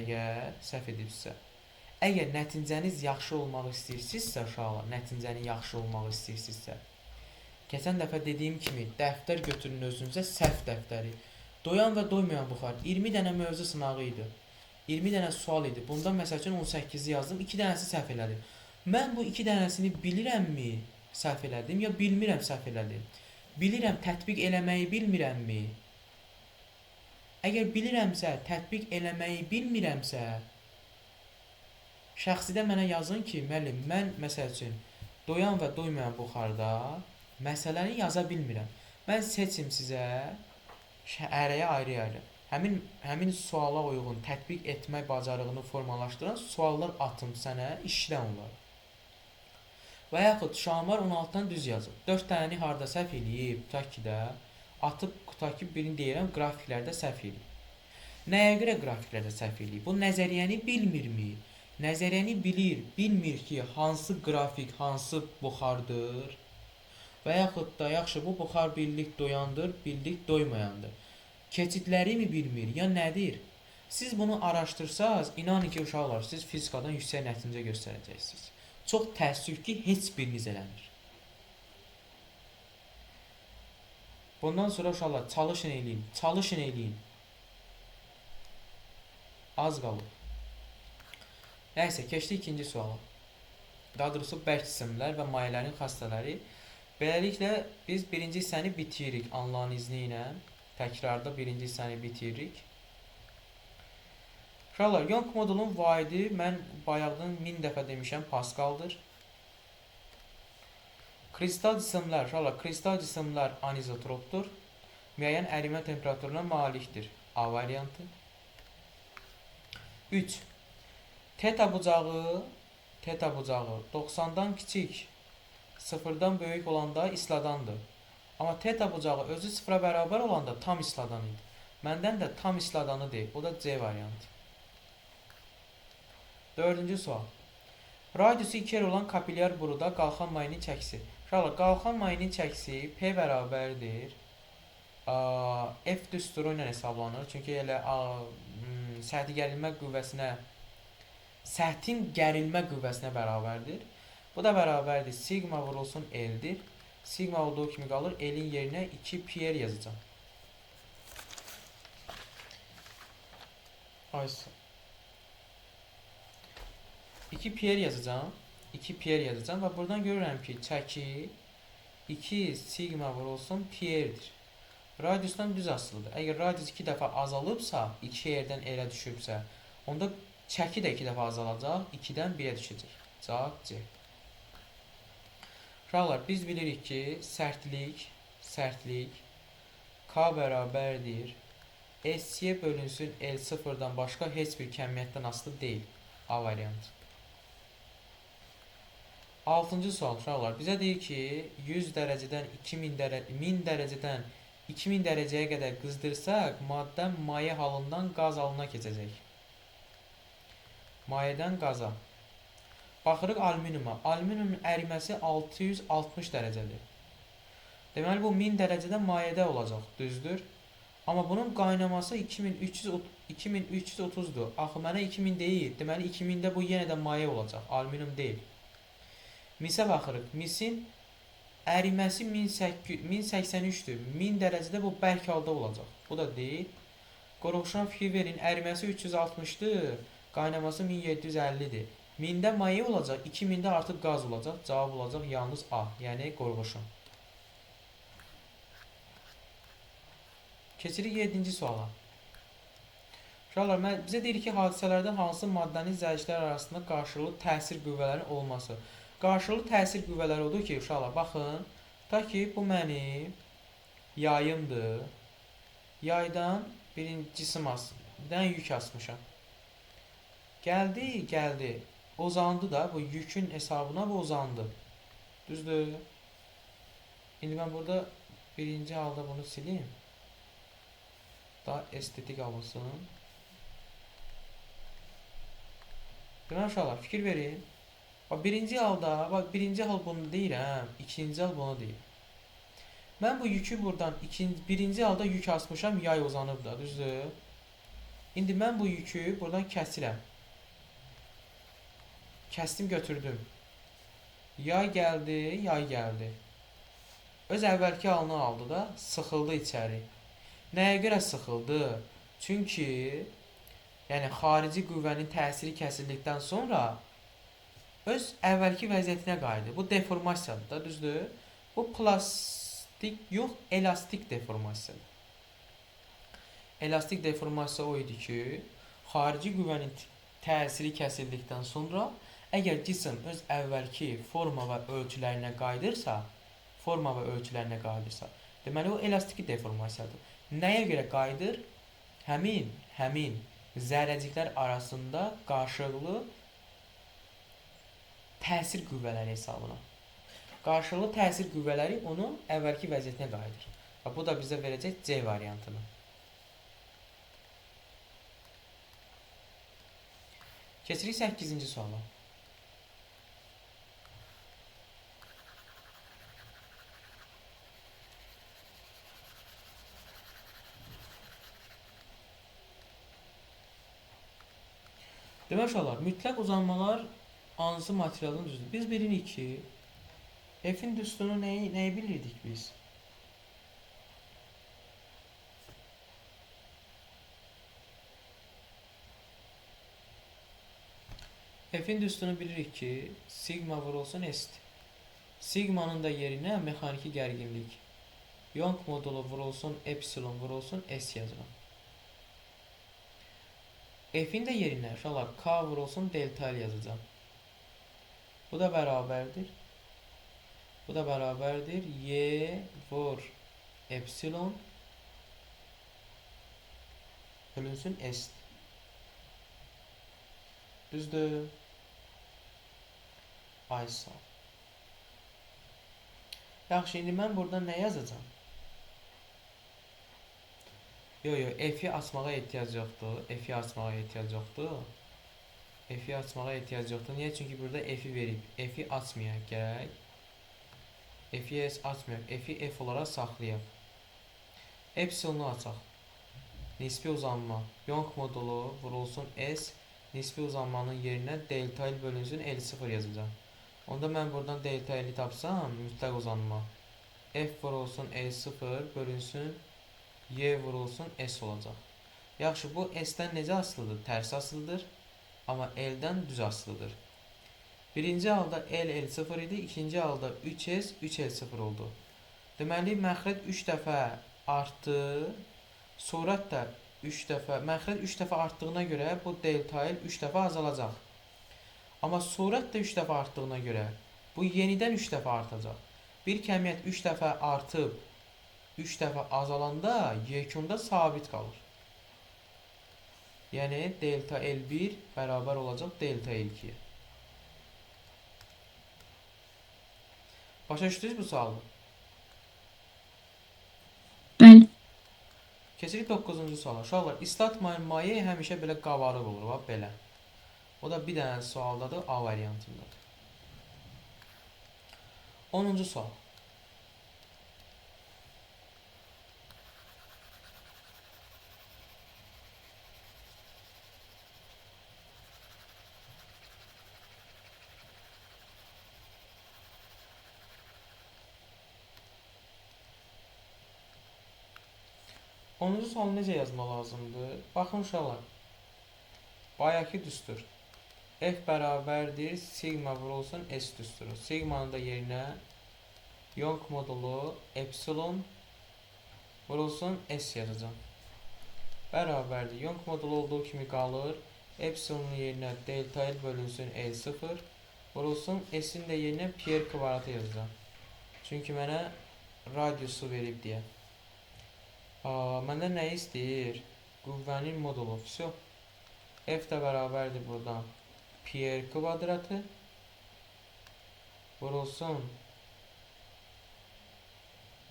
əgər nəticəniz yaxşı olmaq istəyirsinizsə, uşaqlar, nəticənin yaxşı olmaq istəyirsinizsə, keçən dəfə dediyim kimi, dəftər götürün özünüzə, səhv dəftəri. Doyan və doymayan buxar. 20 dənə mövzu sınağı idi. 20 dənə sual idi. Bundan məsəl üçün 18-i yazdım, 2 dənəsi səhv elədim. Mən bu 2 dənəsini bilirəmmi səhv elədim, ya bilmirəm səhv elədim. Bilirəm, tətbiq eləməyi bilmirəmmi? Əgər bilirəmsə, tətbiq eləməyi bilmirəmsə, şəxsidə mənə yazın ki, müəllim, mən məsəl üçün doyan və doymayan buxarda məsələni yaza bilmirəm. Mən seçim sizə ərəyə ayrı-ayrı. Həmin suala uyğun tətbiq etmək bacarığını formalaşdıran suallar atım sənə, işlə onlar. Və yaxud Şamar 16-dan düz yazıb. 4 dənəni harda səhv eləyib, tutaq ki də, atıb tutaq ki, birini deyirəm, qrafiklərdə səhv eləyib. Nəyə görə qrafiklərdə səhv eləyib? Bu nəzəriyyəni bilmirmi? Nəzəriyyəni bilir, bilmir ki, hansı qrafik, hansı buxardır? Və yaxud da, yaxşı, bu buxar bildik doyandır, bildik doymayandır. Keçidləri mi bilmir, ya nədir? Siz bunu araşdırsaz, inanın ki, uşaqlar, siz fizikadan yüksək nəticə göstərəcəksiniz. Çox təəssüf ki, heç biriniz eləmir. Bundan sonra uşaqlar, çalışın eləyin. Az qalıb. Nəysə, keçdik ikinci suala. Daha doğrusu bərk cisimlər və mayələrin xassələri. Beləliklə, biz birinci hissəni bitiririk Allahın izni ilə. Təkrarda birinci hissəni bitiririk. Uşaqlar, Young modulun vahidi mən bayaqdan 1000 dəfə demişəm, Pascaldır. Kristal cisimlər, uşaqlar, kristal cisimlər anizotropdur. Müəyyən ərimə temperaturuna malikdir. A variantı. 3. Teta bucağı 90-dan kiçik, 0-dan böyük olanda isladandır. Amma teta bucağı özü 0-a bərabər olanda tam isladan idi. Məndən də tam isladanı deyil. O da C variantı. 4-cü sual. Radiusu 2 olan kapilyar boruda qalxan mayinin çəkisi. Uşaqlar, qalxan mayinin çəkisi P bərabərdir. F düsturu ilə hesablanır. Çünki elə səthin gərilmə qüvvəsinə bərabərdir. Bu da bərabərdir. Sigma vurulsun L-dir. Sigma olduğu kimi qalır. L-in yerinə 2 pi r yazacağım. Aysa. 2 pi r yazacağım. 2 pi r yazacağım və buradan görürəm ki, çəki 2 sigma vurulsun pi r-dir. Radiusdan düz asılıdır. Əgər radius 2 dəfə azalıbsa, 2 r-dən l-ə düşübsə, onda çəki də 2 dəfə azalacaq, 2-dən 1-ə düşəcək. Cavab C. Uşaqlar, biz bilirik ki, sərtlik K bərabərdir. S-yə bölünsün L0-dan başqa heç bir kəmiyyətdən asılı deyil. A variantı. 6-cı sual, uşaqlar, bizə deyir ki, 100 dərəcədən 1000 dərəcədən 2000 dərəcəyə qədər qızdırsaq, maddə maye halından qaz halına keçəcək. Mayədən qaza. Baxırıq alüminiuma. Alüminiumun əriməsi 660 dərəcədir. Deməli, bu 1000 dərəcədə mayədə olacaq, düzdür? Amma bunun qaynaması 2330-dur. Axı mənə 2000 deyil. Deməli, 2000-də bu yenə də maye olacaq, alüminium deyil. Misə baxırıq. Misin əriməsi 1083-dür. 1000 dərəcədə bu bərk halda olacaq. Bu da deyil. Qorxuşan fikir verin. Əriməsi 360-dır. Qaynaması 1750-dir. 1000-də maye olacaq. 2000-də artıq qaz olacaq. Cavab olacaq yalnız A. Yəni qorxuşan. Keçirik 7-ci suala. Uşaqlar, bizə deyir ki, hadisələrdən hansı maddənin zəricilər arasında qarşılıqlı təsir qüvvələrinin olması. Qarşılıqlı təsir qüvvələri odur ki, uşaqlar, baxın, ta ki, bu mənim yayımdır. Yaydan birdən yük asmışam. Gəldi, uzandı da, bu yükün hesabına bu uzandı. Düzdür? İndi mən burada birinci halda bunu sileyim. Daha estetik almasın. Deməli, uşaqlar, fikir verin. Birinci hal bunu deyirəm, ikinci hal bunu deyir. Mən bu yükü buradan birinci halda yük asmışam, yay uzanıb da, düzdür? İndi mən bu yükü buradan kəsirəm. Kəsdim, götürdüm. Yay gəldi. Öz əvvəlki halını aldı da, sıxıldı içəri. Nəyə görə sıxıldı? Çünki xarici qüvvənin təsiri kəsildikdən sonra öz əvvəlki vəziyyətinə qayıdır. Bu deformasiyadır da, düzdür? Bu plastik yox, elastik deformasiyadır. Elastik deformasiya o idi ki, xarici qüvvənin təsiri kəsildikdən sonra əgər cisim öz əvvəlki forma və ölçülərinə qayıdırsa, deməli o elastik deformasiyadır. Nəyə görə qayıdır? Həmin zərrəciklər arasında qarşılıqlı təsir qüvvələri hesabına. Qarşılıqlı təsir qüvvələri onun əvvəlki vəziyyətinə qayıdır. Bu da bizə verəcək C variantını. Keçirik 8-ci suala. Demək uşaqlar, mütləq uzanmalar hansı materialın düzdür? Biz bilirik ki, F-in düsturunu nəyi bilirdik biz? F-in düsturunu bilirik ki, sigma vurulsun S-dir. Sigmanın da yerinə mexaniki gərginlik. Young modulu vurulsun epsilon vurulsun S yazıram. F'in də yerinə uşaqlar K vurulsun delta L yazacağım. Bu da bərabərdir. Bu da bərabərdir. Y vur epsilon bölünsün S. Düzdür. Ay sağ. Yaxşı, indi mən burada nə yazacağım? Yo, F'i açmağa ehtiyac yoxdur. F'i açmağa ehtiyac yoxdur. F'i açmağa ehtiyac yoxdur. Niyə? Çünki burada F'i verib. F'i açmayaq gərək. F'i açmayaq. F'i F olaraq saxlayaq. Epsilonu açaq. Nisbi uzanma. Young modulu vurulsun S. Nisbi uzanmanın yerinə delta L bölünsün L0 yazacağım. Onda mən buradan delta L'i tapsam, mütləq uzanma. F vurulsun L0 bölünsün Y vurulsun S olacaq. Yaxşı, bu S-dən necə asılıdır? Tərs asılıdır. Amma L-dən düz asılıdır. Birinci halda L0 idi, ikinci halda 3S, 3L0 oldu. Deməli, məxrəc 3 dəfə artdı. Surət də 3 dəfə, məxrəc 3 dəfə artdığına görə bu delta L 3 dəfə azalacaq. Amma surət də 3 dəfə artdığına görə bu yenidən 3 dəfə artacaq. Bir kəmiyyət 3 dəfə artıb 3 dəfə azalanda yekunda sabit qalır. Yəni delta L1 bərabər olacaq delta L2-yə. Başa düşdünüz bu sualı? Bəli. Keçirik 9-cu suala. Uşaqlar, islatmayın maye həmişə belə qabarıq olur, bax belə. O da bir dənə sualdadır, A variantındadır. 10-cu sual. Onuncu sualı necə yazmaq lazımdır? Baxın uşaqlar. Bayaqki düstur. F bərabərdir sigma vurulsun S düsturu. Sigmanın da yerinə Young modulu epsilon vurulsun S yazacağım. Bərabərdir. Young modulu olduğu kimi qalır. Epsilonun yerinə delta L bölünsün L0 vurulsun S-in də yerinə Pierre kvadratı yazacağım. Çünki mənə radiusu verib deyə. Məndən nə istəyir? Qüvvənin modulu. Vəsə. F də bərabərdir buradan. Pierre kvadratı vurulsun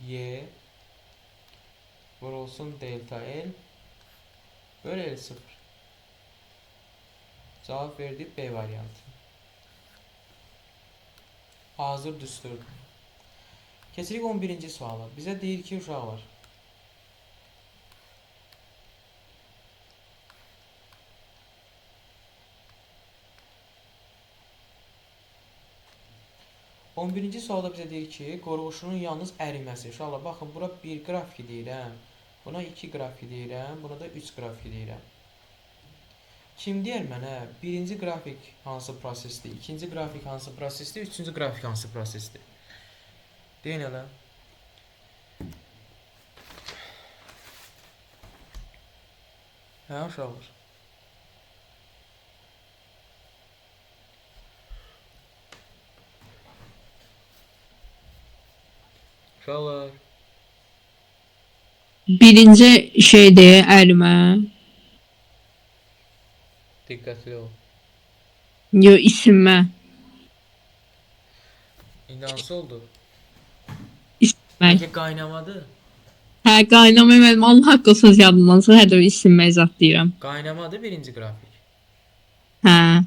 Y vurulsun delta L bölü L0. Cavab verdi B variantı. Hazır düsturdur. Keçirik 11-ci suala. Bizə deyir ki, uşaqlar, birinci sualda bizə deyir ki, qurğuşunun yalnız əriməsi. Uşaqlar, baxın, bura 1 qrafiki deyirəm, buna 2 qrafiki deyirəm, buna da 3 qrafiki deyirəm. Kim deyər mənə, birinci qrafik hansı prosesdir, ikinci qrafik hansı prosesdir, üçüncü qrafik hansı prosesdir? Deyin elə. Hə, uşaqlar. Uşaqlar. Birinci şeydir, ərimə. Diqqətli ol. Yo, isinmə. İndi hansı oldu? İsinmək. Bəlkə qaynamadır? Hə, qaynama mənim Allah haqqı söz yadımdan çıxır. Hə də isinmək zat deyirəm. Qaynamadır birinci qrafik. Hə.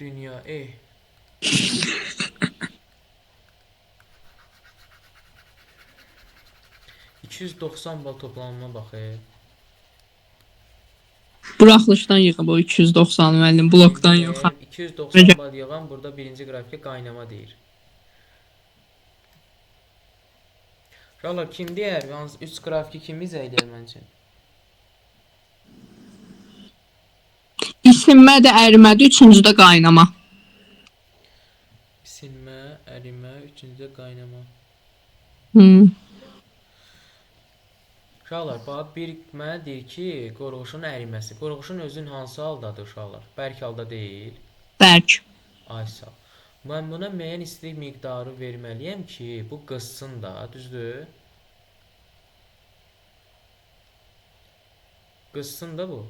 Dünya, 290 bal toplanma baxır. Buraxılışdan yığıb o 290 müəllim, blokdan yox. 290 bal yığan burada birinci qrafikə qaynama deyir. Uşaqlar, kim deyər? Yalnız 3 qrafiki kim izah edir məncə? İsinmə də ərimədir, üçüncü də qaynama. İsinmə, ərimə, üçüncü də qaynama. Uşaqlar, bax bir mənə deyir ki, qorğuşun əriməsi. Qorğuşun özün hansı haldadır uşaqlar? Bərk halda deyil. Bərk. Ay sağ ol. Mən buna müəyyən istilik miqdarı verməliyəm ki, bu qızsın da, düzdür? Qızsın da bu.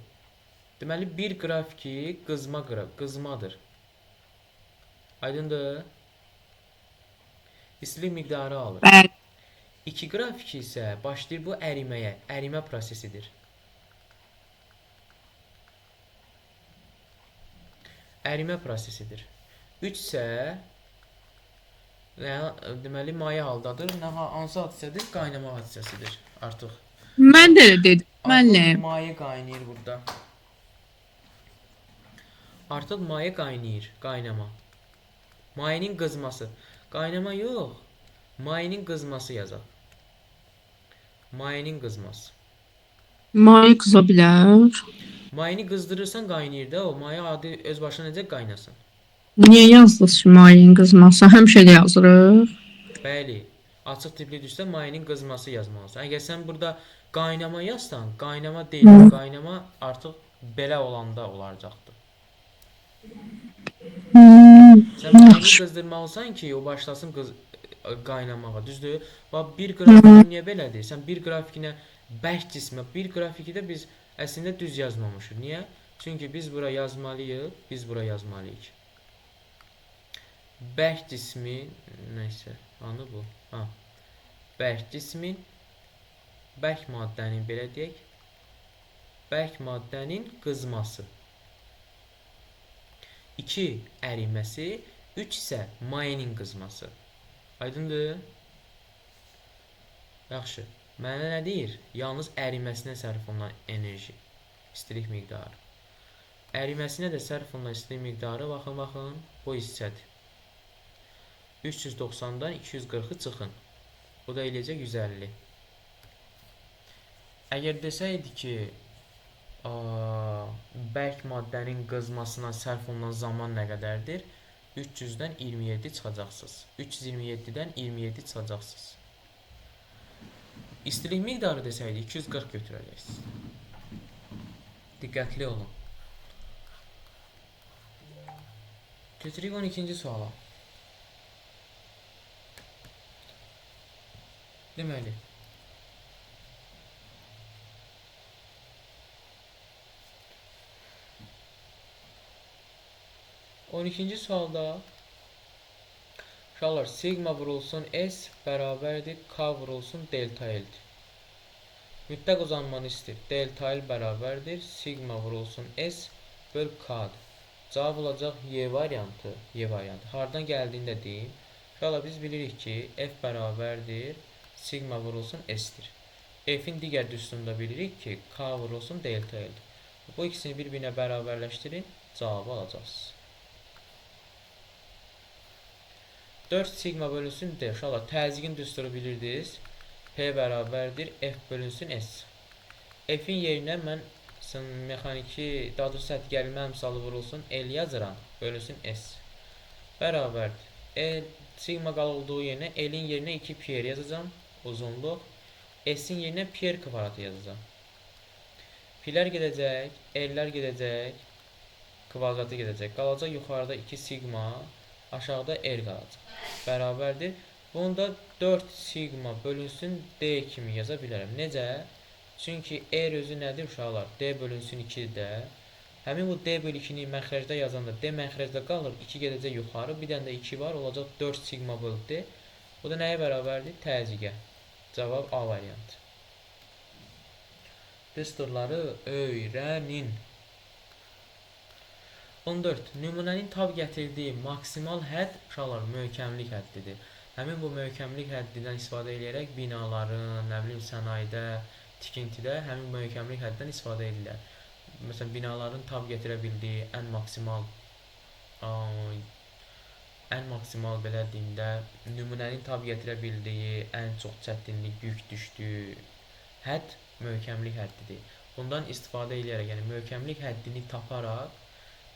Deməli bir qrafiki qızmadır. Aydındır? İstilik miqdarı alır. Bəli. 2 qrafiki isə başlayır bu əriməyə, ərimə prosesidir. Ərimə prosesidir. 3 isə deməli maye haldadır. Hansı hadisədir? Qaynama hadisəsidir artıq. Mən də elə dedim. Müəllim. Maye qaynayır burada. Artıq maye qaynayır, qaynama. Mayenin qızması. Qaynama yox, mayenin qızması yazaq. Mayenin qızması. Maye qıza bilər. Mayeni qızdırırsan qaynayır da, o maye adi öz başına necə qaynasın? Niyə yazdınız ki, mayenin qızması? Həmişə də yazırıq. Bəli, açıq tipli düşsə mayenin qızması yazmalısan. Əgər sən burada qaynama yazsan, qaynama deyil, qaynama artıq belə olanda olacaqdır. Sən mayeni qızdırmalısan ki, o başlasın qaynamağa, düzdür? Bax, bir qrafik niyə belədir? Sən bir grafikinə bərk cismə, bir grafikdə biz əslində düz yazmamışıq. Niyə? Çünki biz bura yazmalıyıq, biz bura yazmalıyıq. Bərk cismin, nəysə, hanı bu? Ha. Bərk cismin, bərk maddənin, belə deyək, bərk maddənin qızması. 2 əriməsi, 3 isə mayenin qızması. Aydındır? Yaxşı. Mənə nə deyir? Yalnız əriməsinə sərf olunan enerji, istilik miqdarı. Əriməsinə də sərf olunan istilik miqdarı, baxın, bu hissədir. 390-dan 240-ı çıxın. Bu da eləyəcək 150. Əgər desəydi ki, bərk maddənin qızmasına sərf olunan zaman nə qədərdir? 300-dən 27 çıxacaqsınız. 327-dən 27 çıxacaqsınız. İstilik miqdarı desəydi 240 götürəcəksiniz. Diqqətli olun. Keçirik 12-ci suala. Deməli, on ikinci sualda uşaqlar sigma vurulsun S bərabərdir K vurulsun delta L'dir. Mütləq uzanmanı istəyir. Delta L bərabərdir sigma vurulsun S böl K'dır. Cavab olacaq Y variantı. Hardan gəldiyini də deyim. Uşaqlar biz bilirik ki F bərabərdir sigma vurulsun S-dir. F'in digər düsturunda bilirik ki K vurulsun delta L'dir. Bu ikisini bir-birinə bərabərləşdirin, cavabı alacaqsınız. 4 sigma bölünsün D. Uşaqlar, təzyiqin düsturu bilirdiniz. P bərabərdir F bölünsün S. F'in yerinə mən mexaniki, daha doğrusu səthi gəlmə əmsalı vurulsun L yazıram, bölünsün S. Bərabərdir. Sigma qal olduğu yerinə L'in yerinə 2 pi yazacağım, uzunluq. S-in yerinə pi kvadratı yazacağım. Pi'lər gedəcək, L'lər gedəcək, kvadratı gedəcək. Qalacaq yuxarıda 2 sigma, aşağıda R qalacaq. Bərabərdir. Bunu da 4 sigma bölünsün D kimi yaza bilərəm. Necə? Çünki R özü nədir uşaqlar? D bölünsün 2-də. Həmin bu D bölü 2-ni məxrəcdə yazanda D məxrəcdə qalır. 2 gedəcək yuxarı. Bir dənə də 2 var. Olacaq 4 sigma böl D. Bu da nəyə bərabərdir? Təzyiqə. Cavab A variantı. Düsturları öyrənin. 14. Nümunənin tab gətirdiyi maksimal hədd uşaqlar möhkəmlik həddidir. Həmin bu möhkəmlik həddindən istifadə edərək binaların, nə bilim sənayedə, tikintidə həmin möhkəmlik həddindən istifadə edirlər. Məsələn, binaların tab gətirə bildiyi ən maksimal belə deyim də, nümunənin tab gətirə bildiyi ən çox çətinlik, yük düşdüyü hədd möhkəmlik həddidir. Bundan istifadə edərək, yəni möhkəmlik həddini taparaq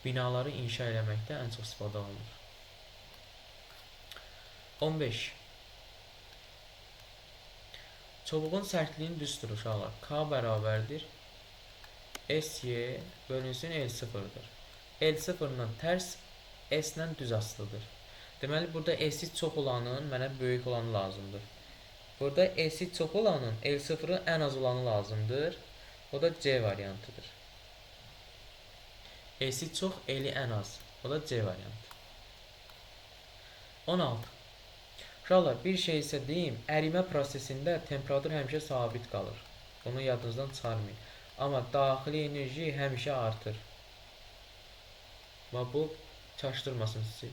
binaları inşa eləməkdə ən çox istifadə olunur. 15. Çubuğun sərtliyini düz tutur uşaqlar. K bərabərdir SY bölünsün L0-dır. L0-dan tərs S-lə düz asılıdır. Deməli, burada S-i çox olanın mənə böyük olanı lazımdır. Burada S-i çox olanın L0-ı ən az olanı lazımdır. O da C variantıdır. S-i çox, L-i ən az. O da C variantı. 16. Uşaqlar, bir şey isə deyim, ərimə prosesində temperatur həmişə sabit qalır. Onu yadınızdan çıxarmayın. Amma daxili enerji həmişə artır. Bu çaşdırmasın sizi.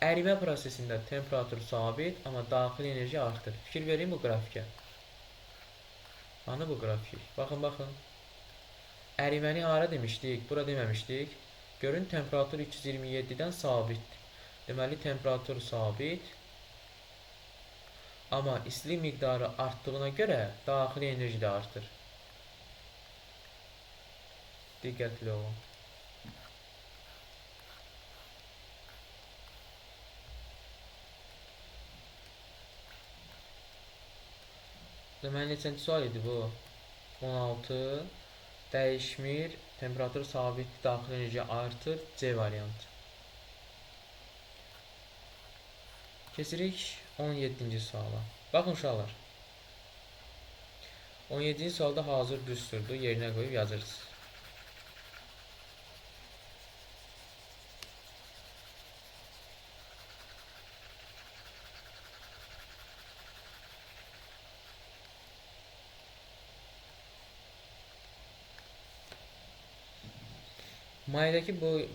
Ərimə prosesində temperatur sabit, amma daxili enerji artır. Fikir verin bu qrafikə. Hani bu qrafik? Baxın, baxın. Əriməni hara demişdik? Bura deməmişdik. Görün, temperatur 227-dən sabitdir. Deməli, temperatur sabit. Amma istilik miqdarı artdığına görə daxili enerji də artır. Diqqətli olun. Deməli, neçənci sual idi bu? 16. Dəyişmir, temperatur sabit, daxili enerji artır, C variantı. Keçirik 17-ci suala. Baxın uşaqlar. 17-ci sualda hazır düsturdu, yerinə qoyub yazırsınız.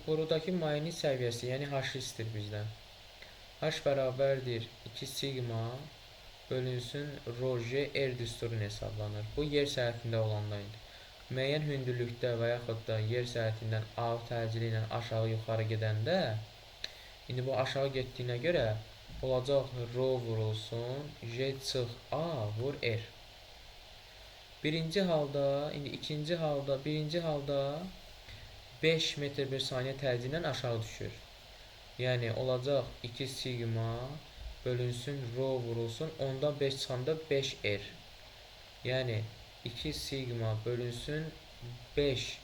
Borudakı mayinin səviyyəsi, yəni H istəyir bizdən. H bərabərdir 2 sigma bölünsün rho J R düsturun hesablanır. Bu yer səthində olanda idi. Müəyyən hündürlükdə və yaxud da yer səthindən A təcili ilə aşağı yuxarı gedəndə, indi bu aşağı getdiyinə görə olacaq rho vurulsun J çıx A vur R. Birinci halda, indi birinci halda 5 metr bir saniyə təcili ilə aşağı düşür. Yəni olacaq 2 sigma bölünsün rho vurulsun 10-dan 5 çıxanda 5R. Yəni 2 sigma bölünsün 5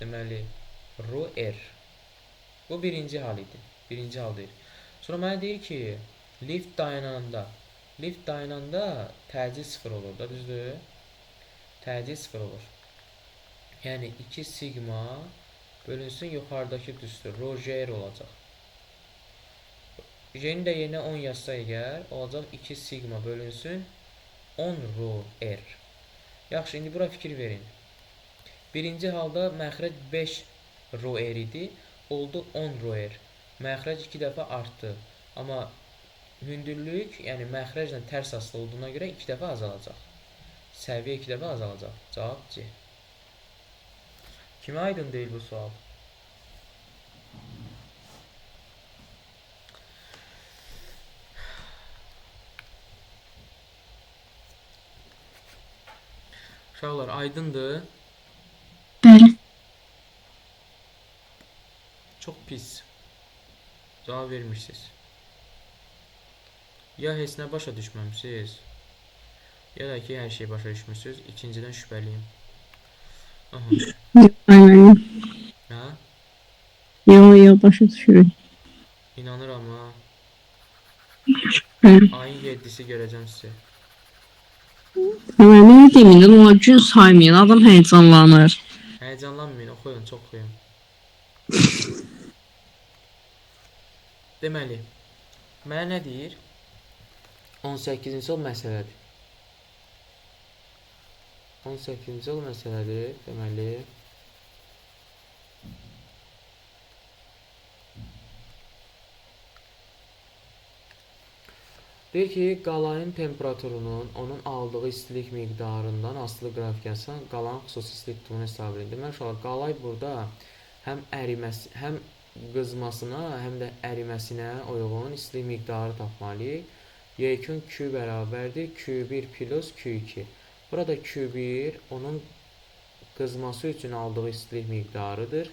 deməli rho R. Bu birinci hal idi. Birinci hal deyil. Sonra mənə deyir ki, lift dayananda təcil 0 olur da, düzdür? Təcil 0 olur. Yəni 2 sigma bölünsün yuxarıdakı düstur. Rho J R olacaq. J'nin də yerinə 10 yazsa əgər, olacaq 2 sigma bölünsün 10 rho R. Yaxşı, indi bura fikir verin. Birinci halda məxrəc 5 rho R idi, oldu 10 rho R. Məxrəc 2 dəfə artdı. Amma hündürlük, yəni məxrəclə tərs asılı olduğuna görə 2 dəfə azalacaq. Səviyyə 2 dəfə azalacaq. Cavab C. Kimə aydın deyil bu sual? Uşaqlar, aydındır. Bəli. Çox pis. Cavab vermişsiniz. Ya heç nə başa düşməmişsiniz, ya da ki, hər şeyi başa düşmürsünüz. İkincidən şübhəliyim. Aynen. Hə? Yo, başa düşürük. İnanıram ha. Bəli. Ayın 7-si görəcəm sizi. Amma nə deyim, ona gün saymayın, adam həyəcanlanır. Həyəcanlanmayın, oxuyun, çox oxuyun. Deməli, mənə nə deyir? 18-ci sol məsələdir. 18-ci sol məsələdir, deməli. Deyir ki, qalayın temperaturunun onun aldığı istilik miqdarından asılı qrafik yazsan, qalanın xüsusi istilik tutumunu hesab edin. Deməli, uşaqlar, qalay burada həm əriməsi, həm qızmasına, həm də əriməsinə uyğun istilik miqdarı tapmalıyıq. Yekun Q bərabərdir Q1 plus Q2. Burada Q1 onun qızması üçün aldığı istilik miqdarıdır.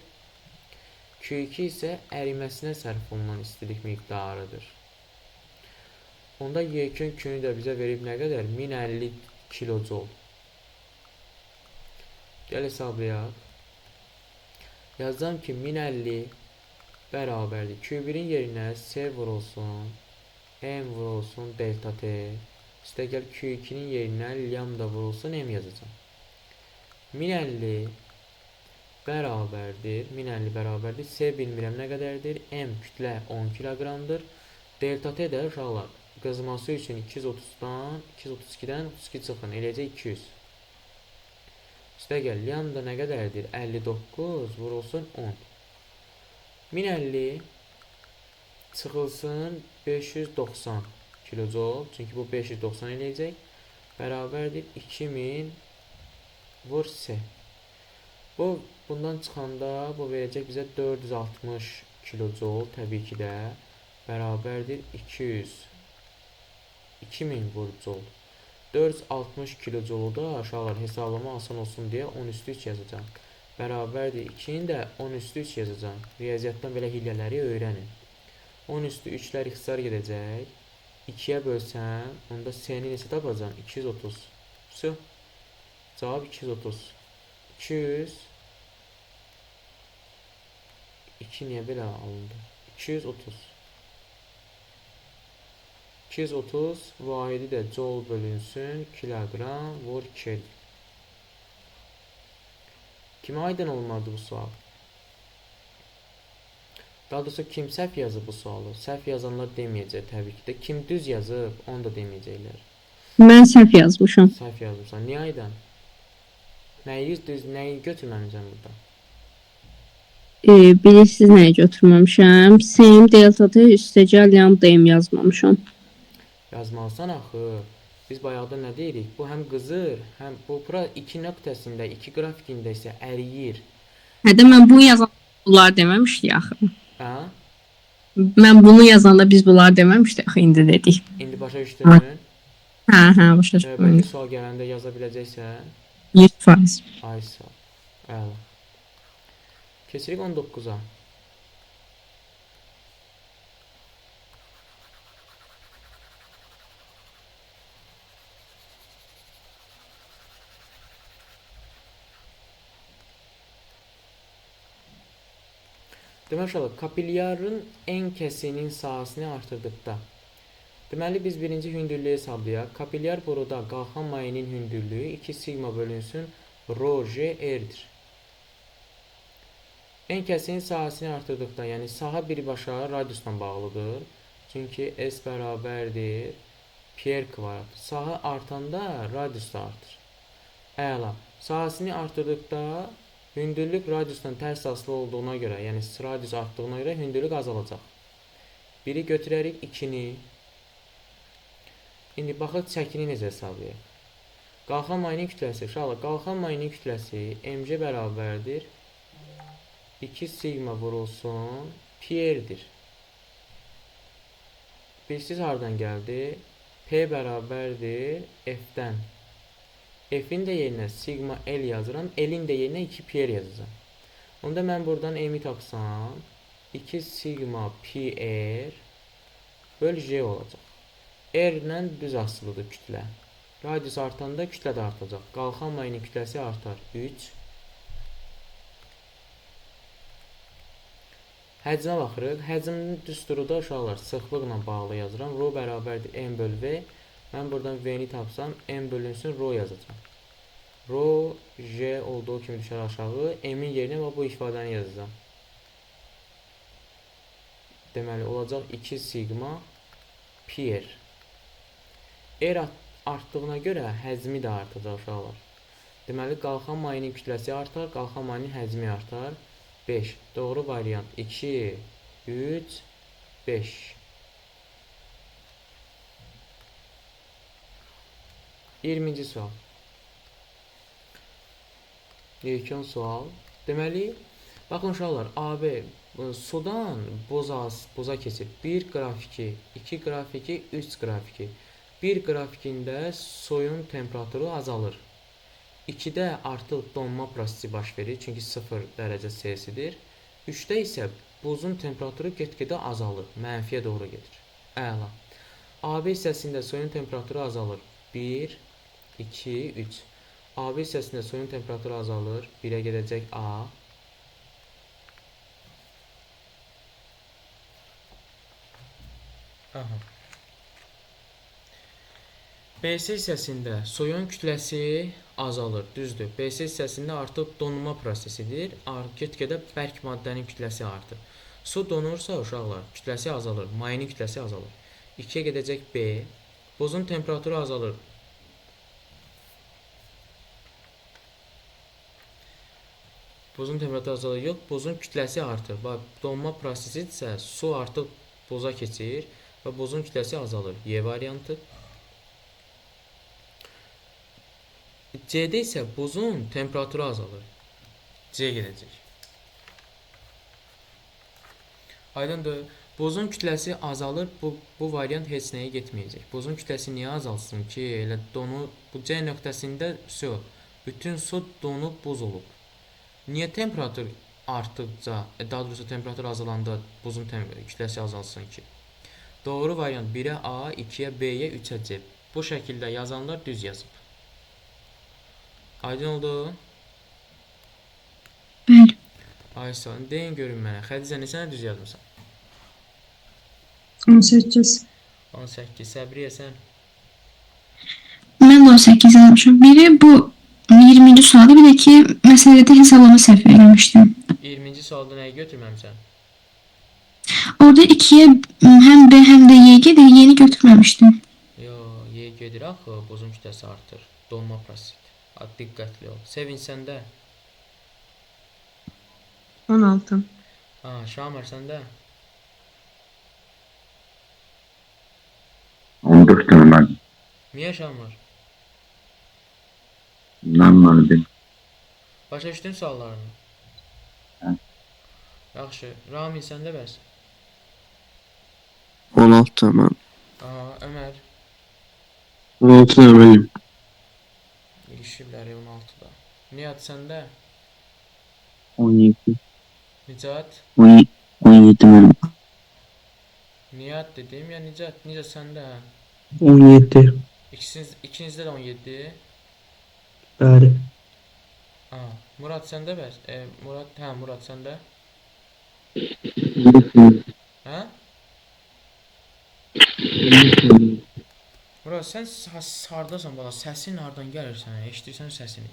Q2 isə əriməsinə sərf olunan istilik miqdarıdır. Onda yekun künü də bizə verib nə qədər? 1050 kilojoule. Gəl hesablayaq. Yazacağım ki 1050 bərabərdir. Q1-in yerinə C vurulsun, M vurulsun, delta T. İşte gəl Q2-nin yerinə lambda vurulsun, M yazacağım. 1050 bərabərdir. C bilmirəm nə qədərdir. M kütlə 10 kiloqramdır. Delta T də uşaqlar qızması üçün 230-dan 232-dən 32 çıxın. Eləcə 200. İşte gəl lambda nə qədərdir? 59 vurulsun 10. 1050 çıxılsın 590 kilojoule. Çünki bu 590 eləyəcək. Bərabərdir 2000 vur C. Bundan çıxanda bu verəcək bizə 460 kilojoule təbii ki də bərabərdir 2000 vur joule. 460 kilojoule da aşağılar hesablama asan olsun deyə 10^3 yazacağım. Bərabərdir 2-ni də 10^3 yazacağım. Riyaziyyatdan belə hillələri öyrənin. 10^3'lər ixtisar gedəcək. 2-yə bölsəm, onda C-ni neçə tapacağım? 230. Su. Cavab 230. 200. 2 niyə belə alındı? 230. 230 vahidi də joule bölünsün kiloqram vur Kelvin. Kimə aydın olmadı bu sual? Daha doğrusu kim səhv yazıb bu sualı? Səhv yazanlar deməyəcək təbii ki də. Kim düz yazıb, onu da deməyəcəklər. Mən səhv yazmışam. Səhv yazmışsan. Niyə aydan? Nəyi düz, nəyi götürməmişsən burada? Bilirsiniz nəyə götürməmişəm? Same delta T üstəcə lambda-yım yazmamışam. Yazmalısan axı. Biz bayaqda nə deyirik? Bu həm qızır, həm bu bura 2 nöqtəsində, 2 qrafikində isə əriyir. Hədə mən bunu yazanda bunlar deməmişdik axı. Hə? Mən bunu yazanda biz bunlar deməmişdik axı, indi dedik. İndi başa düşdün? Hə, başa düşdüm. Bəlkə sual gələndə yaza biləcəksən. 100%. Ay sağ ol. Əla. Keçirik 19-a. Deməli uşaqlar, kapilyarın en kəsinin sahəsini artırdıqda. Deməli biz birinci hündürlüyü hesablayaq. Kapilyar boruda qalxan mayenin hündürlüyü 2 sigma bölünsün rho j r'dir. En kəsinin sahəsini artırdıqda, yəni saha birbaşa radiusla bağlıdır. Çünki s bərabərdir pi r kvadrat. Saha artanda radius da artır. Əla. Sahəsini artırdıqda hündürlük radiusdan tərs asılı olduğuna görə, yəni radius artdığına görə hündürlük azalacaq. Biri götürərik 2-ni. İndi baxaq çəkini necə hesablayaq. Qalxan mayenin kütləsi, uşaqlar, qalxan mayenin kütləsi mc bərabərdir 2 sigma vurulsun pi r'dir. Bilirsiniz hardan gəldi? P bərabərdir F-dən. F-in də yerinə sigma L yazıram. L-in də yerinə 2 pi r yazacağım. Onda mən buradan M-i tapsam 2 sigma pi r böl J olacaq. R ilə düz asılıdır kütlə. Radius artanda kütlə də artacaq. Qalxan mayenin kütləsi artar. 3. Həcmə baxırıq. Həcmin düsturu da uşaqlar sıxlıqla bağlı yazıram. Rho bərabərdir M böl V. Mən buradan V-ni tapsam M bölünsün rho yazacağım. Rho J olduğu kimi düşər aşağı. M-in yerinə bu ifadəni yazacağım. Deməli olacaq 2 sigma pi r. R artdığına görə həcmi də artacaq uşaqlar. Deməli qalxan mayenin kütləsi artar, qalxan mayenin həcmi artar. 5. Doğru variant 2, 3, 5. 20-ci sual. Yekun sual. Deməli, baxın uşaqlar, AB sudan boza keçir. 1 qrafiki, 2 qrafiki, 3 qrafiki. 1 qrafikində suyun temperaturu azalır. 2-də artıq donma prosesi baş verir, çünki 0 dərəcə Celsius'dir. 3-də isə buzun temperaturu get-gedə azalır, mənfiyə doğru gedir. Əla. AB hissəsində suyun temperaturu azalır. 1, 2, 3. AB hissəsində suyun temperaturu azalır. 1-ə gedəcək A. Aha. BC hissəsində suyun kütləsi azalır, düzdür. BC hissəsində artıq donma prosesidir. Get-gedə bərk maddənin kütləsi artır. Su donursa uşaqlar, kütləsi azalır, mayenin kütləsi azalır. 2-yə gedəcək B. Buzun temperaturu azalır. Buzun temperaturu azalır, yox, buzun kütləsi artır. Bax, donma prosesi isə su artıq buza keçir və buzun kütləsi azalır. Y variantı. C-də isə buzun temperaturu azalır. C gedəcək. Aydındır. Buzun kütləsi azalır. Bu variant heç nəyə getməyəcək. Buzun kütləsi niyə azalsın ki? Elə donu bu C nöqtəsində su. Bütün su donub buz olub. Niyə temperatur artdıqca, daha doğrusu temperatur azalanda buzun kütləsi azalsın ki? Doğru variant 1-ə A, 2-yə B-yə, 3-ə C. Bu şəkildə yazanlar düz yazıb. Aydın oldu? Bəli. Aysa, deyin görün mənə. Xədicə, neçənə düz yazmısan? 18. 18. Səbriyə sən? Mən də 18 yazmışam. Biri bu 20-ci sualda, bir də ki, məsələdə hesablama səhv eləmişdim. 20-ci sualda nəyi götürməmsən? Orada 2-yə həm B, həm də Y gedir, yeni götürməmişdim. Yo, Y gedir axı, buzun kütləsi artır. Donma prosesi. Diqqətli ol. Sevinç səndə? 16. Şamər səndə? 14 tane ben. Niyə Şamər? İnanmadım. Başa düşdün suallarını? Hə. Yaxşı. Rami səndə bəs? 16 tamam. Ömər. 16 əməliyim. İlişiblər 16-da. Nihat səndə? 17. Nicat? 17 mənim. Nihat dedim ya Nicat. Nicat səndə? 17. İkinizdə də 17. Bəli. Murad səndə bəs? Murad səndə? Hə? Murad sən hardasan bala? Səsin hardan gəlir sənə? Eşidirsən səsini?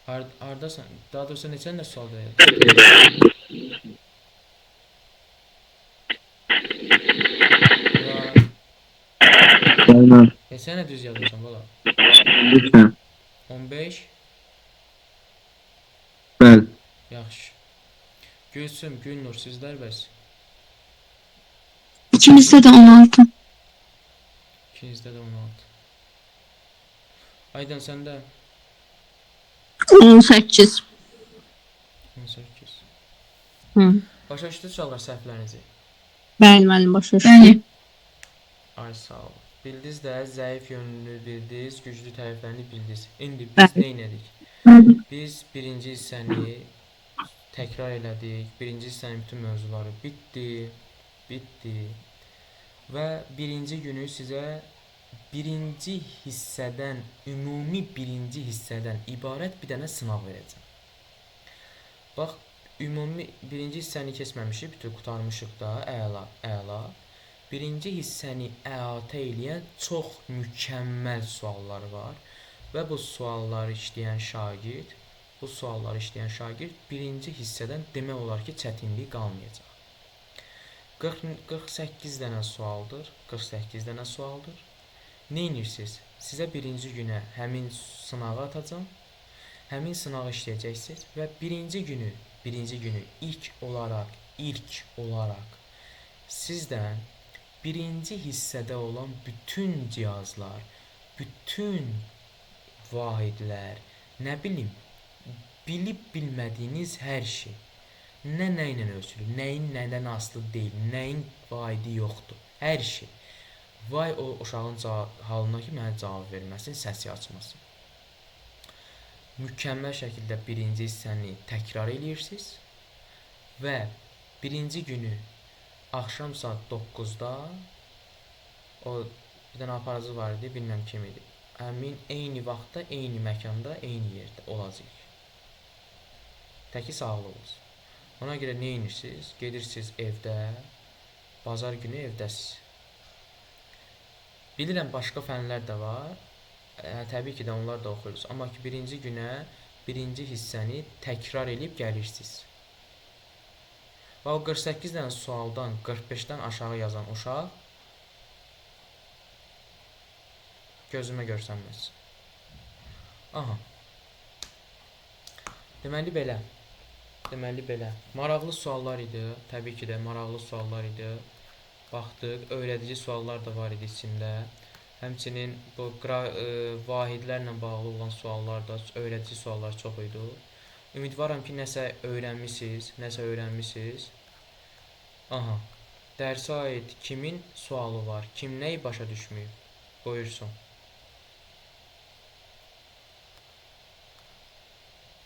Hardasan? Daha doğrusu neçən də sual verir? Murad. Neçənə düz yazırsan bala? Lütfen. 15. Bəli. Yaxşı. Gülsüm, Gülnur sizlər bəs? İkimizdə də 16. İkinizdə də 16. Aydan səndə? 18. 18. Hı. Başa düşdünüz uşaqlar səhvlərinizi? Bəli, müəllim başa düşdüm. Bəli. Ay sağ ol. Bildiniz də zəif yönünü bildiniz, güclü tərəflərini bildiniz. İndi biz nə etdik? Biz birinci hissəni təkrar elədik. Birinci hissənin bütün mövzuları bitdi. Və birinci günü sizə birinci hissədən, ümumi birinci hissədən ibarət bir dənə sınav verəcəm. Bax, ümumi birinci hissəni keçməmişik, bütün qurtarmışıq da, əla. Birinci hissəni əhatə eləyən çox mükəmməl suallar var və bu sualları işləyən şagird birinci hissədən demək olar ki, çətinlik qalmayacaq. 48 dənə sualdır. Nə edirsiniz? Sizə birinci günə həmin sınağı atacağam. Həmin sınağı işləyəcəksiniz və birinci günü ilk olaraq sizdən birinci hissədə olan bütün cihazlar, bütün vahidlər, nə bilim, bilib bilmədiyiniz hər şey, nə ilə ölçülür, nəyin nədən asılı deyil, nəyin vahidi yoxdur, hər şey. Vay o uşağın halına ki, mənə cavab verməsin, səsi açmasın. Mükəmməl şəkildə birinci hissəni təkrar edirsiniz və birinci günü axşam saat 9-da o bir dənə aparıcı var idi, bilmirəm kim idi. Həmin eyni vaxtda, eyni məkanda, eyni yerdə olacaq. Təki sağlığınız. Ona görə nə edirsiniz? Gedirsiniz evdə, bazar günü evdəsiz. Bilirəm başqa fənlər də var. Təbii ki də onlar da oxuyuruz. Amma ki birinci günə birinci hissəni təkrar edib gəlirsiniz. Və o 48 dənə sualdan 45-dən aşağı yazan uşaq gözümə görsənməz. Aha. Deməli belə. Maraqlı suallar idi. Təbii ki də maraqlı suallar idi. Baxdıq, öyrədici suallar da var idi içində. Həmçinin bu vahidlərlə bağlı olan suallar da, öyrədici suallar çox idi. Ümidvaram ki, nəsə öyrənmisiniz. Aha. Dərsə aid kimin sualı var? Kim nəyi başa düşməyib? Buyursun.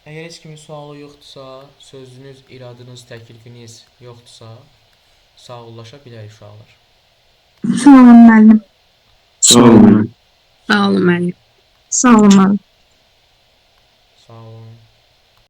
Əgər heç kimin sualı yoxdursa, sözünüz, iradınız, təklifiniz yoxdursa, sağollaşa bilərik uşaqlar. Sağ olun müəllim. Sağ olun. Sağ olun müəllim. Sağ olun müəllim.